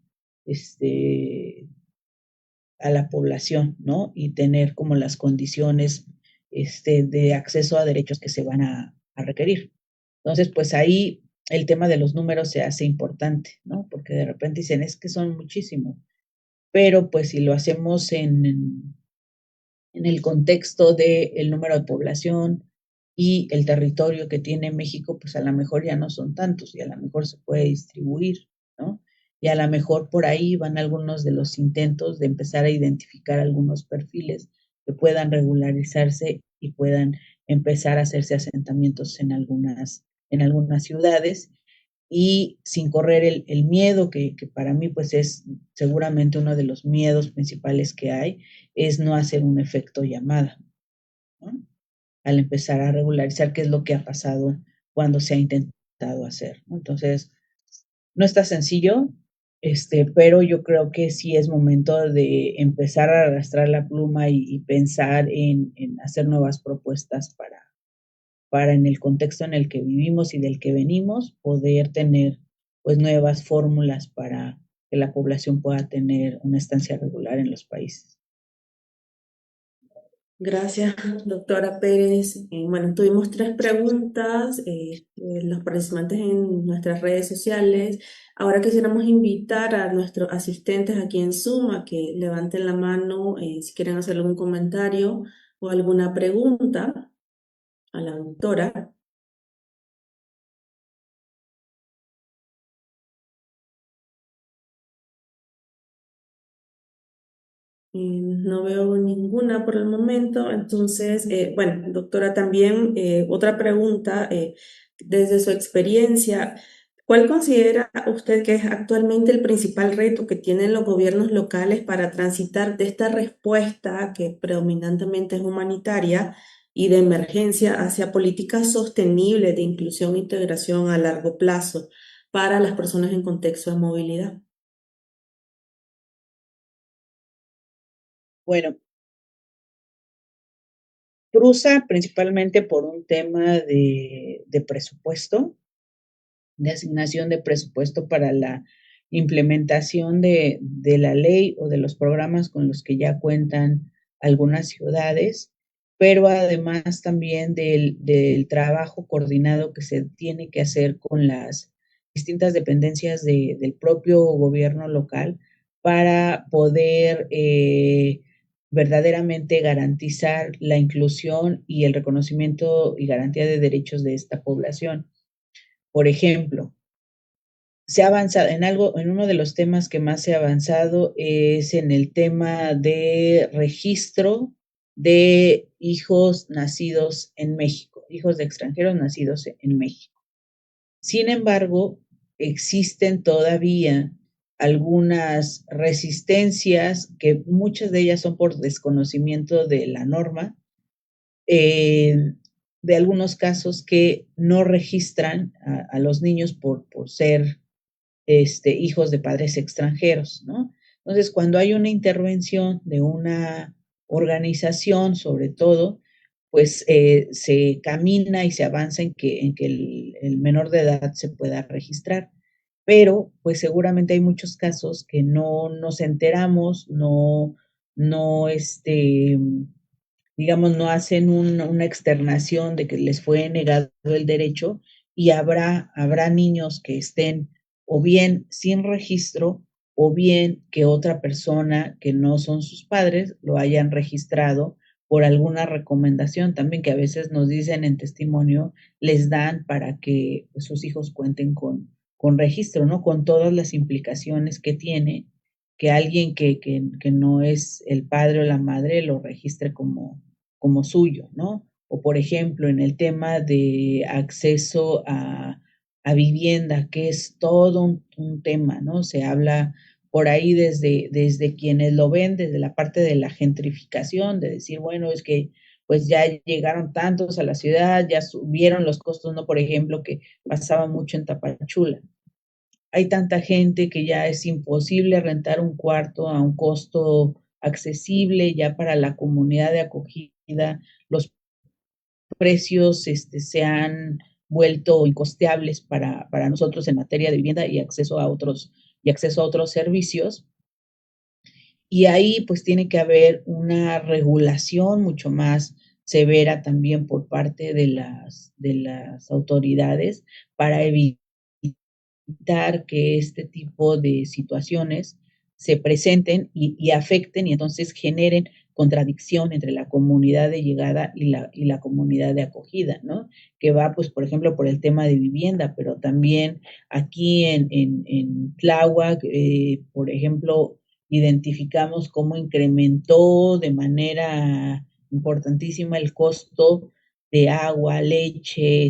Speaker 2: a la población, ¿no? Y tener como las condiciones de acceso a derechos que se van a requerir. Entonces, pues ahí el tema de los números se hace importante, ¿no? Porque de repente dicen, es que son muchísimos, pero pues si lo hacemos en el contexto del número de población y el territorio que tiene México, pues a lo mejor ya no son tantos y a lo mejor se puede distribuir, ¿no? Y a lo mejor por ahí van algunos de los intentos de empezar a identificar algunos perfiles que puedan regularizarse y puedan empezar a hacerse asentamientos en algunas ciudades, y sin correr el miedo que para mí pues es seguramente uno de los miedos principales que hay, es no hacer un efecto llamada, ¿no? Al empezar a regularizar, qué es lo que ha pasado cuando se ha intentado hacer, ¿no? Entonces, no está sencillo, pero yo creo que sí es momento de empezar a arrastrar la pluma y pensar en hacer nuevas propuestas para en el contexto en el que vivimos y del que venimos, poder tener pues nuevas fórmulas para que la población pueda tener una estancia regular en los países.
Speaker 1: Gracias, doctora Pérez. Bueno, tuvimos 3 preguntas, los participantes en nuestras redes sociales. Ahora quisiéramos invitar a nuestros asistentes aquí en Zoom a que levanten la mano si quieren hacer algún comentario o alguna pregunta a la doctora. No veo ninguna por el momento. Entonces, bueno, doctora, también otra pregunta, desde su experiencia, ¿cuál considera usted que es actualmente el principal reto que tienen los gobiernos locales para transitar de esta respuesta que predominantemente es humanitaria y de emergencia hacia políticas sostenibles de inclusión e integración a largo plazo para las personas en contexto de movilidad?
Speaker 2: Bueno, cruza principalmente por un tema de presupuesto, de asignación de presupuesto para la implementación de la ley o de los programas con los que ya cuentan algunas ciudades, pero además también del trabajo coordinado que se tiene que hacer con las distintas dependencias del propio gobierno local para poder verdaderamente garantizar la inclusión y el reconocimiento y garantía de derechos de esta población. Por ejemplo, se ha avanzado en algo, en uno de los temas que más se ha avanzado es en el tema de registro de hijos nacidos en México, hijos de extranjeros nacidos en México. Sin embargo, existen todavía algunas resistencias que muchas de ellas son por desconocimiento de la norma, eh, de algunos casos que no registran a los niños por ser hijos de padres extranjeros, ¿no? Entonces, cuando hay una intervención de una organización, sobre todo, pues se camina y se avanza en que el menor de edad se pueda registrar. Pero, pues seguramente hay muchos casos que no nos enteramos, no, digamos, no hacen una externación de que les fue negado el derecho y habrá niños que estén o bien sin registro o bien que otra persona que no son sus padres lo hayan registrado por alguna recomendación también que a veces nos dicen en testimonio, les dan para que pues, sus hijos cuenten con registro, ¿no? Con todas las implicaciones que tiene que alguien que no es el padre o la madre lo registre como suyo, ¿no? O por ejemplo, en el tema de acceso a vivienda, que es todo un tema, ¿no? Se habla por ahí desde quienes lo ven, desde la parte de la gentrificación, de decir, bueno, es que pues ya llegaron tantos a la ciudad, ya subieron los costos, ¿no? Por ejemplo, que pasaba mucho en Tapachula. Hay tanta gente que ya es imposible rentar un cuarto a un costo accesible ya para la comunidad de acogida. Los precios se han vuelto incosteables para nosotros en materia de vivienda y acceso a otros servicios. Y ahí pues tiene que haber una regulación mucho más severa también por parte de las autoridades para evitar que este tipo de situaciones se presenten y afecten y entonces generen contradicción entre la comunidad de llegada y la comunidad de acogida, ¿no? Que va, pues, por ejemplo, por el tema de vivienda, pero también aquí en Tláhuac, por ejemplo, identificamos cómo incrementó de manera importantísima el costo de agua, leche,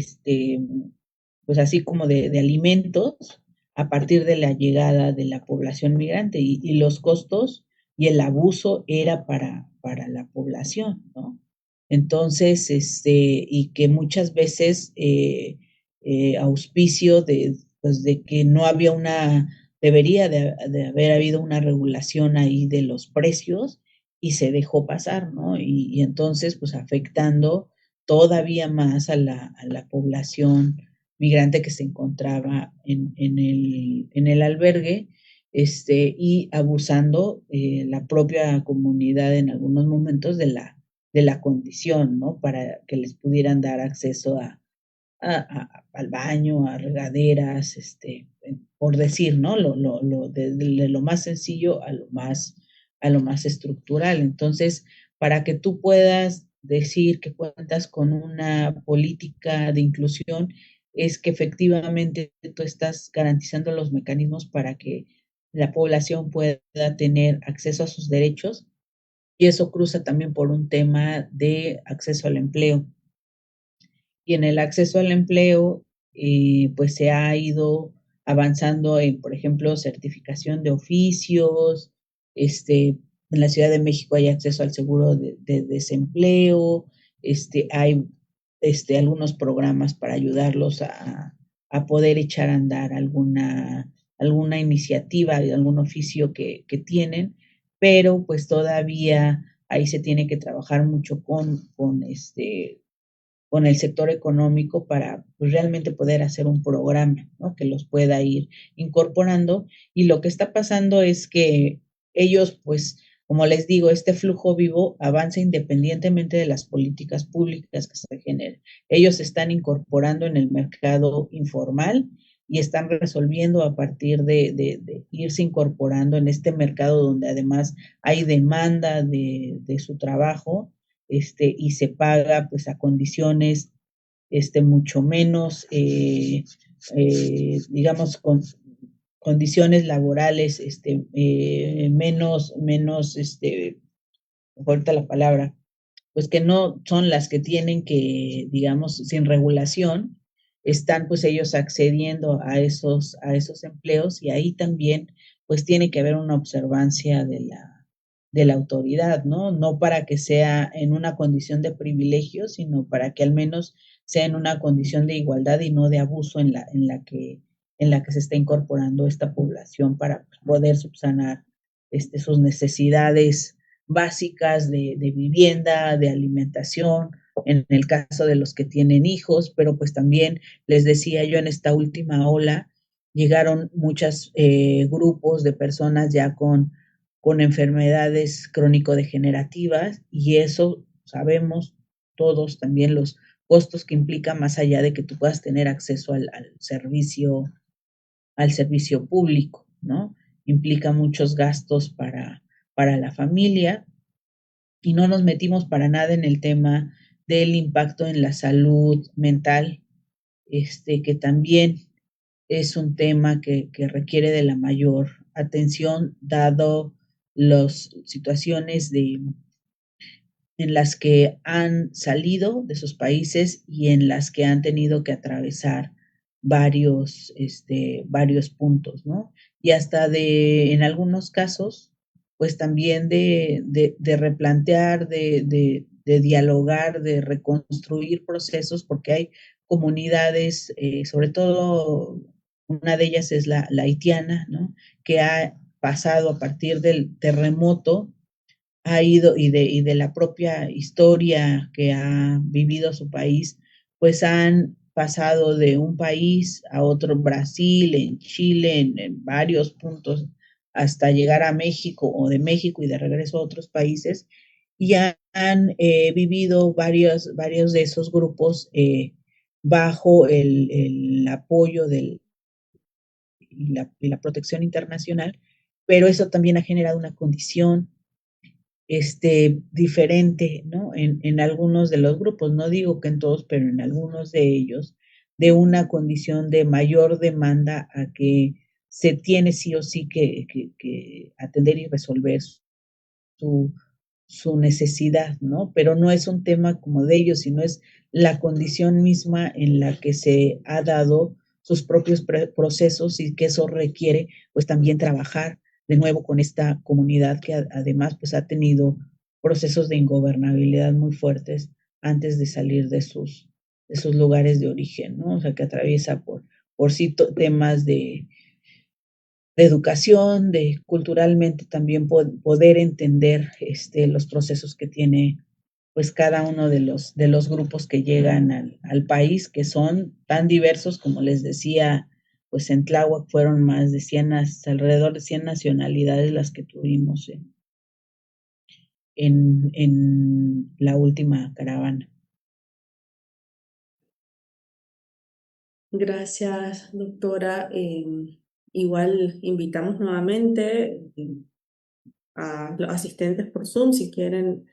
Speaker 2: pues así como de alimentos a partir de la llegada de la población migrante y los costos y el abuso era para la población, ¿no? Entonces, y que muchas veces auspicio pues de que no había debería de haber habido una regulación ahí de los precios y se dejó pasar, ¿no? Y entonces, pues afectando todavía más a la población migrante que se encontraba en el albergue, y abusando la propia comunidad en algunos momentos de la condición, ¿no? Para que les pudieran dar acceso al baño, a regaderas, por decir, ¿no? De lo más sencillo a lo más estructural. Entonces, para que tú puedas decir que cuentas con una política de inclusión, es que efectivamente tú estás garantizando los mecanismos para que la población pueda tener acceso a sus derechos y eso cruza también por un tema de acceso al empleo. Y en el acceso al empleo, pues se ha ido avanzando en, por ejemplo, certificación de oficios, en la Ciudad de México hay acceso al seguro de desempleo, hay algunos programas para ayudarlos a poder echar a andar alguna iniciativa, algún oficio que tienen, pero pues todavía ahí se tiene que trabajar mucho con el sector económico para pues, realmente poder hacer un programa, ¿no? Que los pueda ir incorporando. Y lo que está pasando es que ellos, pues, como les digo, este flujo vivo avanza independientemente de las políticas públicas que se generen. Ellos se están incorporando en el mercado informal y están resolviendo a partir de irse incorporando en este mercado donde además hay demanda de su trabajo, y se paga pues a condiciones mucho menos, digamos, con condiciones laborales, menos, ahorita la palabra, pues que no son las que tienen que, digamos, sin regulación, están pues ellos accediendo a esos empleos y ahí también pues tiene que haber una observancia de la autoridad, ¿no? No para que sea en una condición de privilegio, sino para que al menos sea en una condición de igualdad y no de abuso en la que se está incorporando esta población para poder subsanar sus necesidades básicas de vivienda, de alimentación, en el caso de los que tienen hijos, pero pues también les decía yo en esta última ola, llegaron muchos grupos de personas ya con enfermedades crónico-degenerativas y eso sabemos todos también los costos que implica más allá de que tú puedas tener acceso al servicio público, ¿no? Implica muchos gastos para la familia y no nos metimos para nada en el tema del impacto en la salud mental, que también es un tema que requiere de la mayor atención, dado las situaciones en las que han salido de sus países y en las que han tenido que atravesar varios puntos, ¿no? Y hasta en algunos casos, pues también de replantear, de dialogar, de reconstruir procesos, porque hay comunidades, sobre todo una de ellas es la haitiana, ¿no? Que ha pasado a partir del terremoto ha ido y de la propia historia que ha vivido su país, pues han pasado de un país a otro, Brasil, en Chile, en varios puntos, hasta llegar a México o de México y de regreso a otros países, y han vivido varios de esos grupos bajo el apoyo y la protección internacional, pero eso también ha generado una condición diferente, ¿no? En algunos de los grupos, no digo que en todos, pero en algunos de ellos, de una condición de mayor demanda a que se tiene sí o sí que atender y resolver su, su necesidad, ¿no? Pero no es un tema como de ellos, sino es la condición misma en la que se ha dado sus propios procesos y que eso requiere pues también trabajar de nuevo con esta comunidad que además pues ha tenido procesos de ingobernabilidad muy fuertes antes de salir de sus lugares de origen, ¿no? O sea, que atraviesa por sí temas de educación, de culturalmente también poder entender los procesos que tiene pues cada uno de los grupos que llegan al país, que son tan diversos, como les decía, pues en Tláhuac fueron más de 100, alrededor de 100 nacionalidades las que tuvimos en la última caravana.
Speaker 1: Gracias, doctora. Igual invitamos nuevamente a los asistentes por Zoom si quieren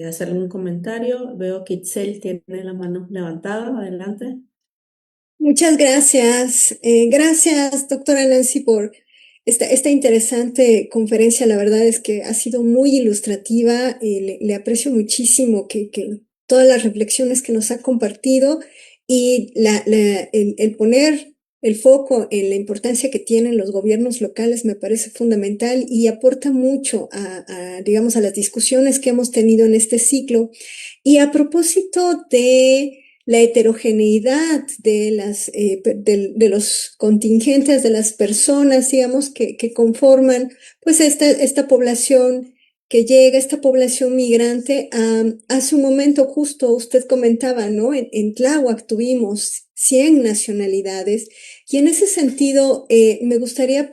Speaker 1: hacer un comentario. Veo que Itzel tiene la mano levantada. Adelante.
Speaker 3: Muchas gracias. Gracias, doctora Nancy, por esta interesante conferencia. La verdad es que ha sido muy ilustrativa. Le aprecio muchísimo que todas las reflexiones que nos ha compartido y el poner el foco en la importancia que tienen los gobiernos locales me parece fundamental y aporta mucho digamos, a las discusiones que hemos tenido en este ciclo. Y a propósito de la heterogeneidad de los contingentes, de las personas, digamos, que conforman pues esta población que llega, esta población migrante. Hace un momento justo usted comentaba, ¿no? En Tláhuac tuvimos 100 nacionalidades y en ese sentido me gustaría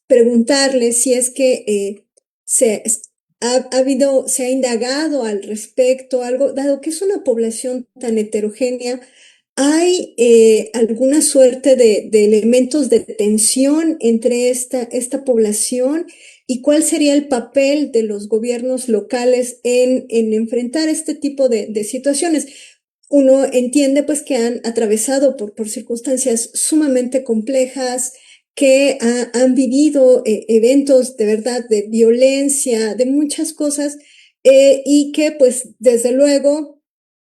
Speaker 3: preguntarle si es que se, se ha indagado al respecto, algo, dado que es una población tan heterogénea, ¿hay alguna suerte de elementos de tensión entre esta población? ¿Y cuál sería el papel de los gobiernos locales en enfrentar este tipo de situaciones? Uno entiende pues que han atravesado por circunstancias sumamente complejas, que han vivido eventos de verdad de violencia, de muchas cosas, y que pues desde luego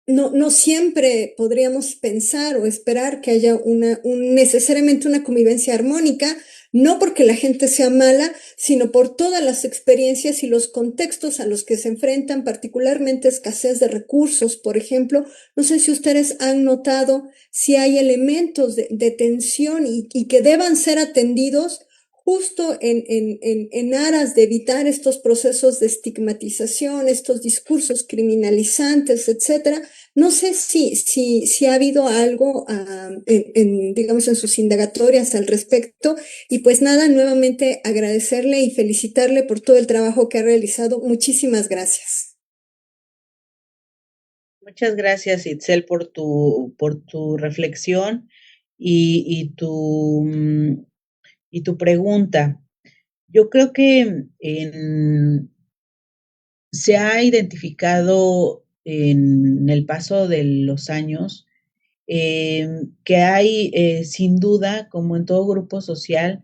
Speaker 3: no siempre podríamos pensar o esperar que haya necesariamente una convivencia armónica, no porque la gente sea mala, sino por todas las experiencias y los contextos a los que se enfrentan, particularmente escasez de recursos, por ejemplo. No sé si ustedes han notado si hay elementos de tensión y que deban ser atendidos justo en aras de evitar estos procesos de estigmatización, estos discursos criminalizantes, etcétera. No sé si ha habido algo, digamos, en sus indagatorias al respecto. Y pues nada, nuevamente agradecerle y felicitarle por todo el trabajo que ha realizado. Muchísimas gracias.
Speaker 2: Muchas gracias, Itzel, por tu reflexión y y tu pregunta. Yo creo que se ha identificado en el paso de los años que hay, sin duda, como en todo grupo social,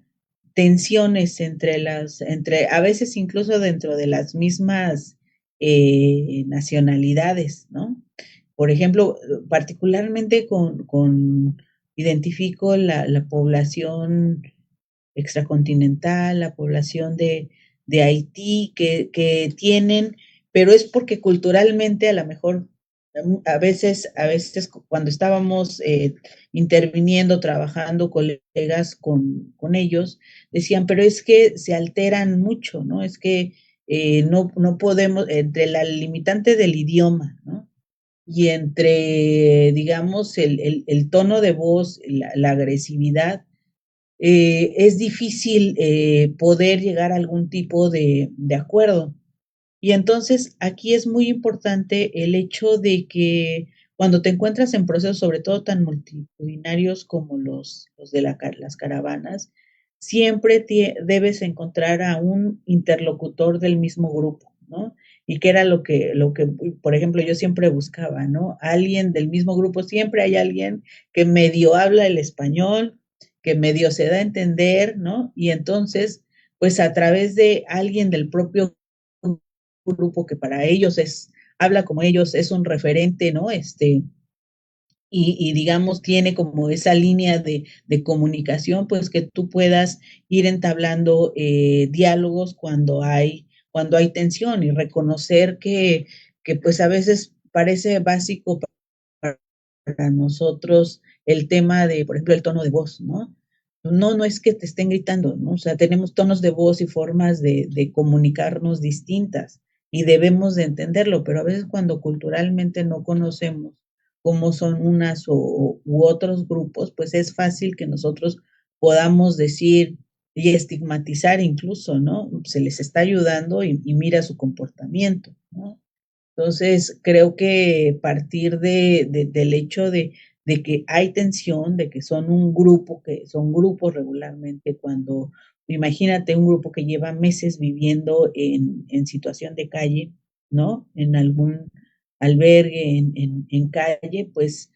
Speaker 2: tensiones entre a veces incluso dentro de las mismas nacionalidades, ¿no? Por ejemplo, particularmente identifico la población extracontinental, la población de Haití, que tienen, pero es porque culturalmente a lo mejor a veces cuando estábamos interviniendo, trabajando, colegas con ellos, decían, pero es que se alteran mucho, ¿no? Es que no podemos, entre la limitante del idioma, ¿no? Y entre, digamos, el tono de voz, la agresividad, es difícil poder llegar a algún tipo de acuerdo. Y entonces aquí es muy importante el hecho de que cuando te encuentras en procesos, sobre todo tan multitudinarios como los de las caravanas, siempre debes encontrar a un interlocutor del mismo grupo, ¿no? Y que era lo que, por ejemplo, yo siempre buscaba, ¿no? Alguien del mismo grupo, siempre hay alguien que medio habla el español, que medio se da a entender, ¿no? Y entonces, pues a través de alguien del propio grupo que para ellos habla como ellos, es un referente, ¿no? Digamos, tiene como esa línea de comunicación, pues que tú puedas ir entablando diálogos cuando hay tensión y reconocer que pues a veces parece básico para nosotros el tema de, por ejemplo, el tono de voz, ¿no? No es que te estén gritando, ¿no? O sea, tenemos tonos de voz y formas de comunicarnos distintas y debemos de entenderlo, pero a veces cuando culturalmente no conocemos cómo son u otros grupos, pues es fácil que nosotros podamos decir y estigmatizar incluso, ¿no? Se les está ayudando y mira su comportamiento, ¿no? Entonces, creo que partir del hecho de que hay tensión, de que son un grupo, que son grupos regularmente, cuando imagínate un grupo que lleva meses viviendo en situación de calle, ¿no? En algún albergue, en calle, pues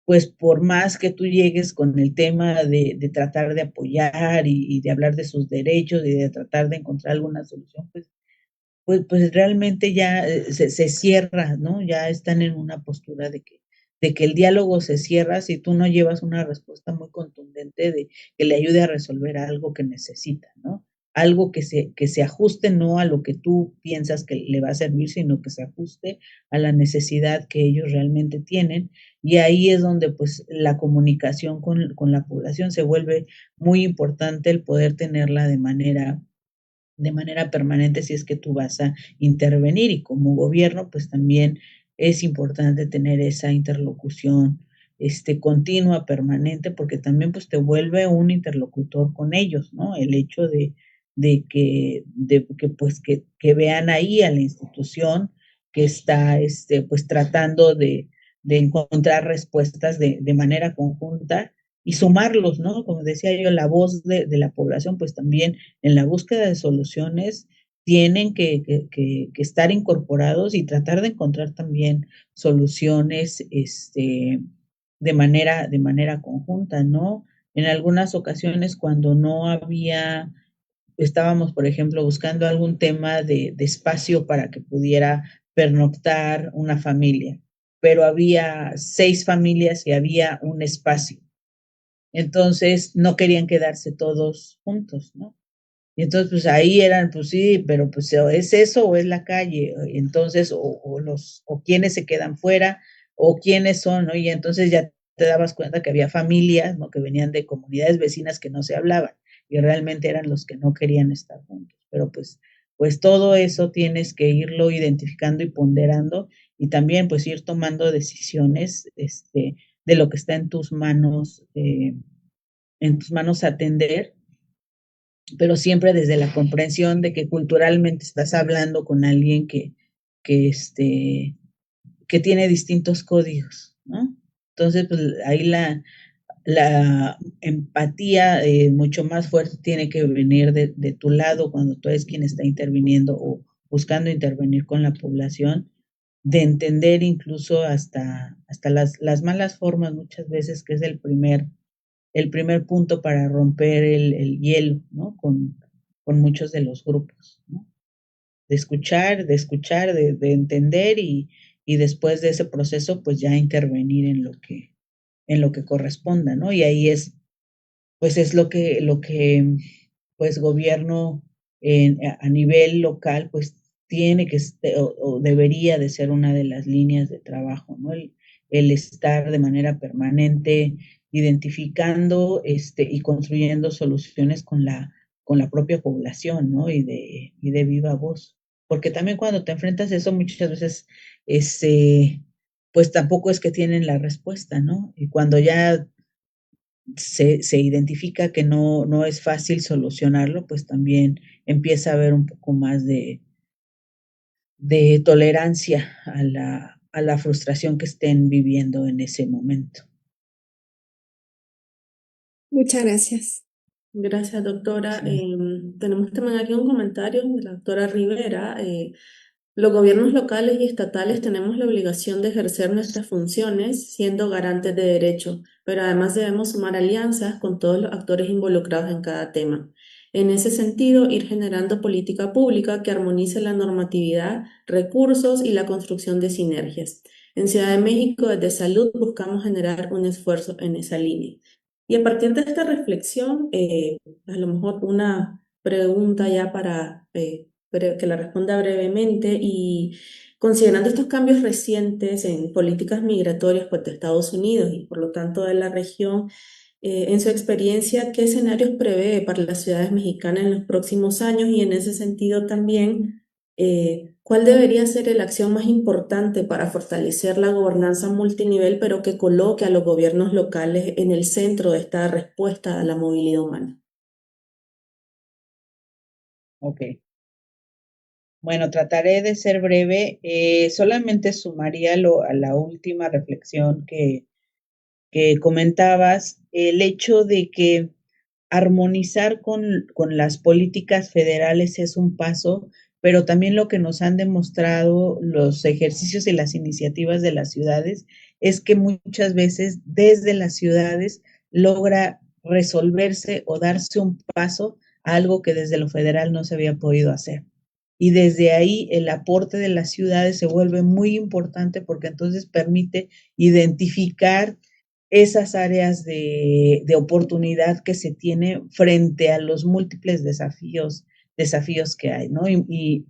Speaker 2: pues por más que tú llegues con el tema de tratar de apoyar y de hablar de sus derechos y de tratar de encontrar alguna solución, pues realmente ya se cierra, ¿no? Ya están en una postura de que el diálogo se cierra si tú no llevas una respuesta muy contundente de que le ayude a resolver algo que necesita, ¿no? Algo que se ajuste no a lo que tú piensas que le va a servir, sino que se ajuste a la necesidad que ellos realmente tienen. Y ahí es donde pues la comunicación con la población se vuelve muy importante, el poder tenerla de manera permanente si es que tú vas a intervenir, y como gobierno pues también es importante tener esa interlocución continua, permanente, porque también pues te vuelve un interlocutor con ellos, ¿no? El hecho de que pues que vean ahí a la institución que está pues tratando de encontrar respuestas de manera conjunta y sumarlos, ¿no? Como decía yo, la voz de la población, pues también en la búsqueda de soluciones tienen que estar incorporados y tratar de encontrar también soluciones de manera conjunta, ¿no? En algunas ocasiones cuando no había, estábamos, por ejemplo, buscando algún tema de espacio para que pudiera pernoctar una familia, pero había 6 familias y había un espacio. Entonces no querían quedarse todos juntos, ¿no? Y entonces, pues ahí eran, pues sí, pero pues o es eso o es la calle. Entonces, o quiénes se quedan fuera, o quiénes son, ¿no? Y entonces ya te dabas cuenta que había familias, ¿no? Que venían de comunidades vecinas que no se hablaban, y realmente eran los que no querían estar juntos. Pero pues todo eso tienes que irlo identificando y ponderando, y también pues ir tomando decisiones, de lo que está en tus manos atender, pero siempre desde la comprensión de que culturalmente estás hablando con alguien que, que tiene distintos códigos, ¿no? Entonces, pues ahí la empatía mucho más fuerte tiene que venir de tu lado cuando tú eres quien está interviniendo o buscando intervenir con la población, de entender incluso hasta las malas formas muchas veces, que es el primer punto para romper el hielo, ¿no? Con muchos de los grupos, ¿no? De entender y después de ese proceso, pues ya intervenir en lo que corresponda, ¿no? Y ahí pues es lo que pues gobierno a nivel local, pues tiene que, o debería de ser una de las líneas de trabajo, ¿no? El estar de manera permanente identificando y construyendo soluciones con la propia población, ¿no? Y de viva voz. Porque también cuando te enfrentas a eso muchas veces, pues tampoco es que tienen la respuesta, ¿no? Y cuando ya se identifica que no es fácil solucionarlo, pues también empieza a haber un poco más de tolerancia a la frustración que estén viviendo en ese momento.
Speaker 3: Muchas gracias.
Speaker 1: Gracias, doctora.
Speaker 2: Sí.
Speaker 1: Tenemos también aquí un comentario de la doctora Rivera. Los gobiernos locales y estatales tenemos la obligación de ejercer nuestras funciones siendo garantes de derechos, pero además debemos sumar alianzas con todos los actores involucrados en cada tema. En ese sentido, ir generando política pública que armonice la normatividad, recursos y la construcción de sinergias. En Ciudad de México, desde Salud, buscamos generar un esfuerzo en esa línea. Y a partir de esta reflexión, a lo mejor una pregunta ya para que la responda brevemente, y considerando estos cambios recientes en políticas migratorias pues, de Estados Unidos y por lo tanto de la región, en su experiencia, ¿qué escenarios prevé para las ciudades mexicanas en los próximos años? Y en ese sentido también, ¿cuál debería ser la acción más importante para fortalecer la gobernanza multinivel, pero que coloque a los gobiernos locales en el centro de esta respuesta a la movilidad humana?
Speaker 2: Ok. Bueno, trataré de ser breve. Solamente sumaría a la última reflexión que comentabas, el hecho de que armonizar con las políticas federales es un paso, pero también lo que nos han demostrado los ejercicios y las iniciativas de las ciudades es que muchas veces desde las ciudades logra resolverse o darse un paso a algo que desde lo federal no se había podido hacer. Y desde ahí el aporte de las ciudades se vuelve muy importante porque entonces permite identificar esas áreas de oportunidad que se tiene frente a los múltiples desafíos que hay, ¿no? Y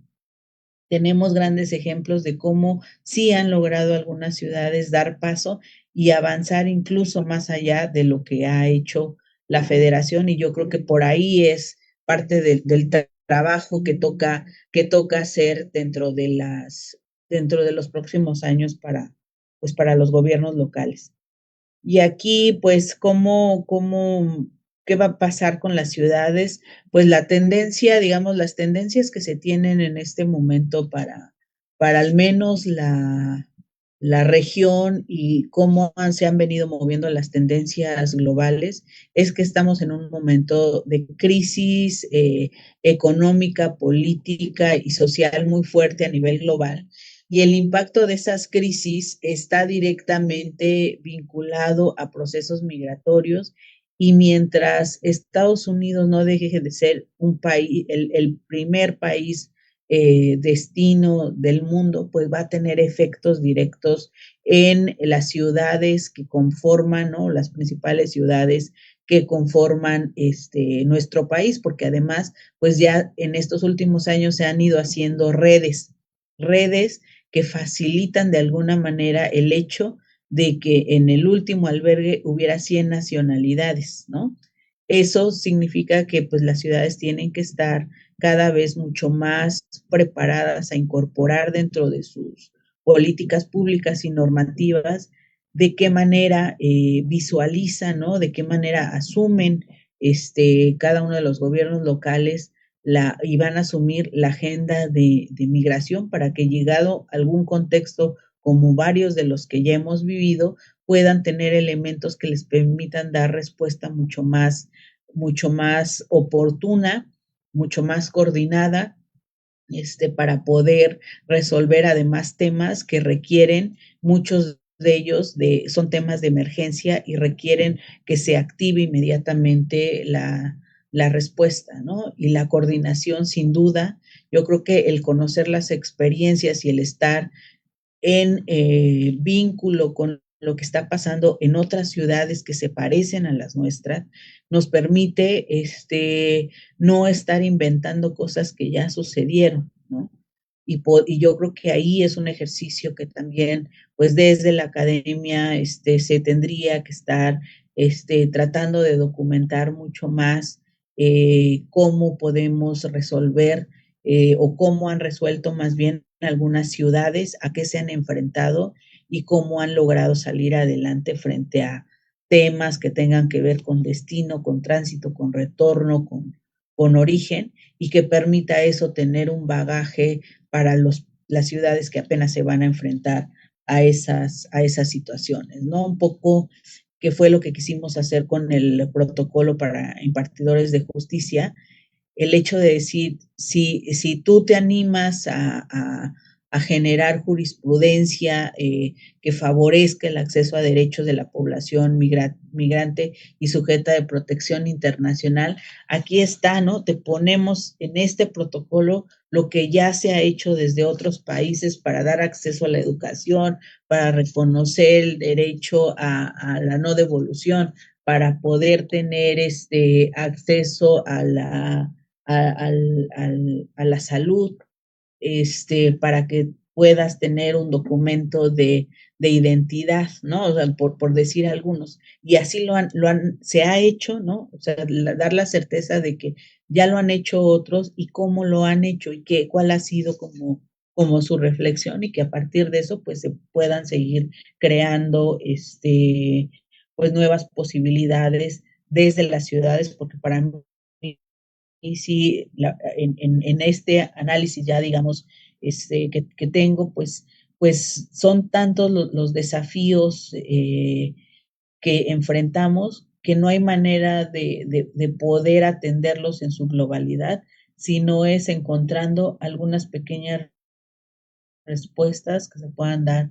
Speaker 2: tenemos grandes ejemplos de cómo sí han logrado algunas ciudades dar paso y avanzar incluso más allá de lo que ha hecho la federación, y yo creo que por ahí es parte del trabajo que toca hacer dentro de los próximos años pues para los gobiernos locales. Y aquí, pues, qué va a pasar con las ciudades? Pues la tendencia, digamos, las tendencias que se tienen en este momento para al menos la región y cómo se han venido moviendo las tendencias globales, es que estamos en un momento de crisis económica, política y social muy fuerte a nivel global, y el impacto de esas crisis está directamente vinculado a procesos migratorios, y mientras Estados Unidos no deje de ser un país, el primer país destino del mundo, pues va a tener efectos directos en las ciudades que conforman, ¿no? Las principales ciudades que conforman nuestro país, porque además, pues ya en estos últimos años se han ido haciendo redes que facilitan de alguna manera el hecho de que en el último albergue hubiera 100 nacionalidades, ¿no? Eso significa que pues las ciudades tienen que estar cada vez mucho más preparadas a incorporar dentro de sus políticas públicas y normativas de qué manera visualizan, ¿no? De qué manera asumen cada uno de los gobiernos locales y van a asumir la agenda de migración para que, llegado a algún contexto como varios de los que ya hemos vivido, puedan tener elementos que les permitan dar respuesta mucho más oportuna, mucho más coordinada, para poder resolver además temas que requieren, muchos de ellos son temas de emergencia y requieren que se active inmediatamente la respuesta, ¿no? Y la coordinación, sin duda, yo creo que el conocer las experiencias y el estar en vínculo con lo que está pasando en otras ciudades que se parecen a las nuestras, nos permite no estar inventando cosas que ya sucedieron, ¿no? Y yo creo que ahí es un ejercicio que también, pues desde la academia, se tendría que estar tratando de documentar mucho más cómo podemos resolver o cómo han resuelto más bien algunas ciudades, a qué se han enfrentado y cómo han logrado salir adelante frente a temas que tengan que ver con destino, con tránsito, con retorno, con origen, y que permita eso tener un bagaje para las ciudades que apenas se van a enfrentar a esas situaciones, ¿no? Un poco que fue lo que quisimos hacer con el protocolo para impartidores de justicia, el hecho de decir, si tú te animas a generar jurisprudencia que favorezca el acceso a derechos de la población migrante y sujeta de protección internacional, aquí está, ¿no? Te ponemos en este protocolo lo que ya se ha hecho desde otros países para dar acceso a la educación, para reconocer el derecho a la no devolución, para poder tener acceso a la salud, para que puedas tener un documento de identidad, ¿no? O sea, por decir algunos. Y así se ha hecho, ¿no? O sea, dar la certeza de que ya lo han hecho otros y cómo lo han hecho y cuál ha sido como su reflexión, y que a partir de eso pues se puedan seguir creando pues nuevas posibilidades desde las ciudades, porque para mí y si en este análisis ya, digamos, que tengo, pues son tantos los desafíos que enfrentamos que no hay manera de poder atenderlos en su globalidad, sino es encontrando algunas pequeñas respuestas que se puedan dar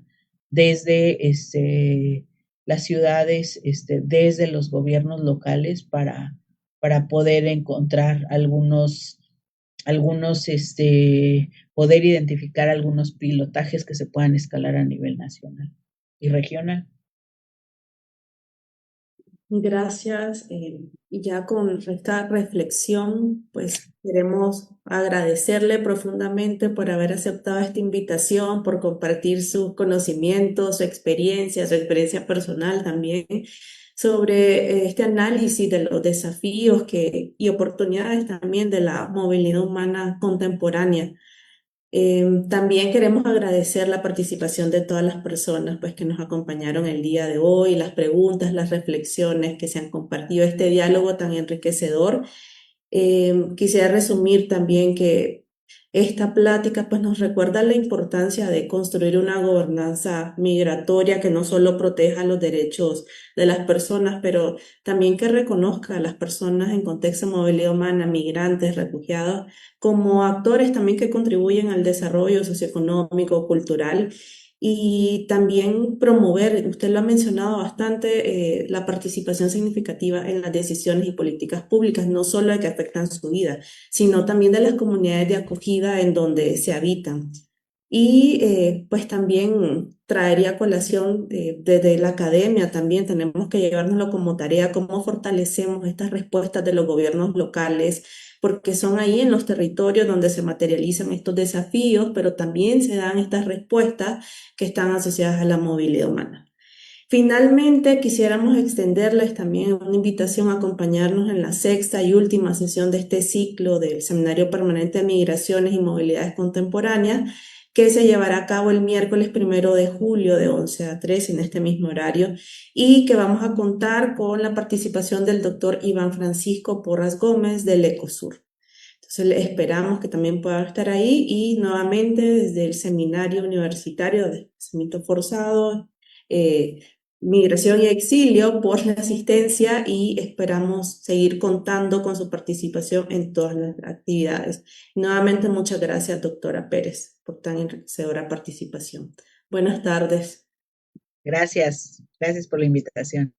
Speaker 2: desde las ciudades, desde los gobiernos locales para poder encontrar poder identificar algunos pilotajes que se puedan escalar a nivel nacional y regional.
Speaker 1: Gracias. Y ya con esta reflexión, pues queremos agradecerle profundamente por haber aceptado esta invitación, por compartir sus conocimientos, su experiencia personal también sobre este análisis de los desafíos y oportunidades también de la movilidad humana contemporánea. También queremos agradecer la participación de todas las personas pues, que nos acompañaron el día de hoy, las preguntas, las reflexiones que se han compartido, este diálogo tan enriquecedor. Quisiera resumir también que esta plática pues, nos recuerda la importancia de construir una gobernanza migratoria que no solo proteja los derechos de las personas, pero también que reconozca a las personas en contexto de movilidad humana, migrantes, refugiados, como actores también que contribuyen al desarrollo socioeconómico, cultural. Y también promover, usted lo ha mencionado bastante, la participación significativa en las decisiones y políticas públicas, no solo de que afectan su vida, sino también de las comunidades de acogida en donde se habitan. Y pues también traería a colación desde la academia también tenemos que llevárnoslo como tarea, cómo fortalecemos estas respuestas de los gobiernos locales, porque son ahí en los territorios donde se materializan estos desafíos, pero también se dan estas respuestas que están asociadas a la movilidad humana. Finalmente, quisiéramos extenderles también una invitación a acompañarnos en la sexta y última sesión de este ciclo del Seminario Permanente de Migraciones y Movilidades Contemporáneas, que se llevará a cabo el miércoles 1 de julio de 11 a 13 en este mismo horario y que vamos a contar con la participación del doctor Iván Francisco Porras Gómez del Ecosur. Entonces esperamos que también pueda estar ahí y nuevamente desde el Seminario Universitario de Desplazamiento Forzado, Migración y Exilio por la asistencia y esperamos seguir contando con su participación en todas las actividades. Nuevamente muchas gracias, doctora Pérez, por tan enriquecedora participación. Buenas tardes.
Speaker 2: Gracias por la invitación.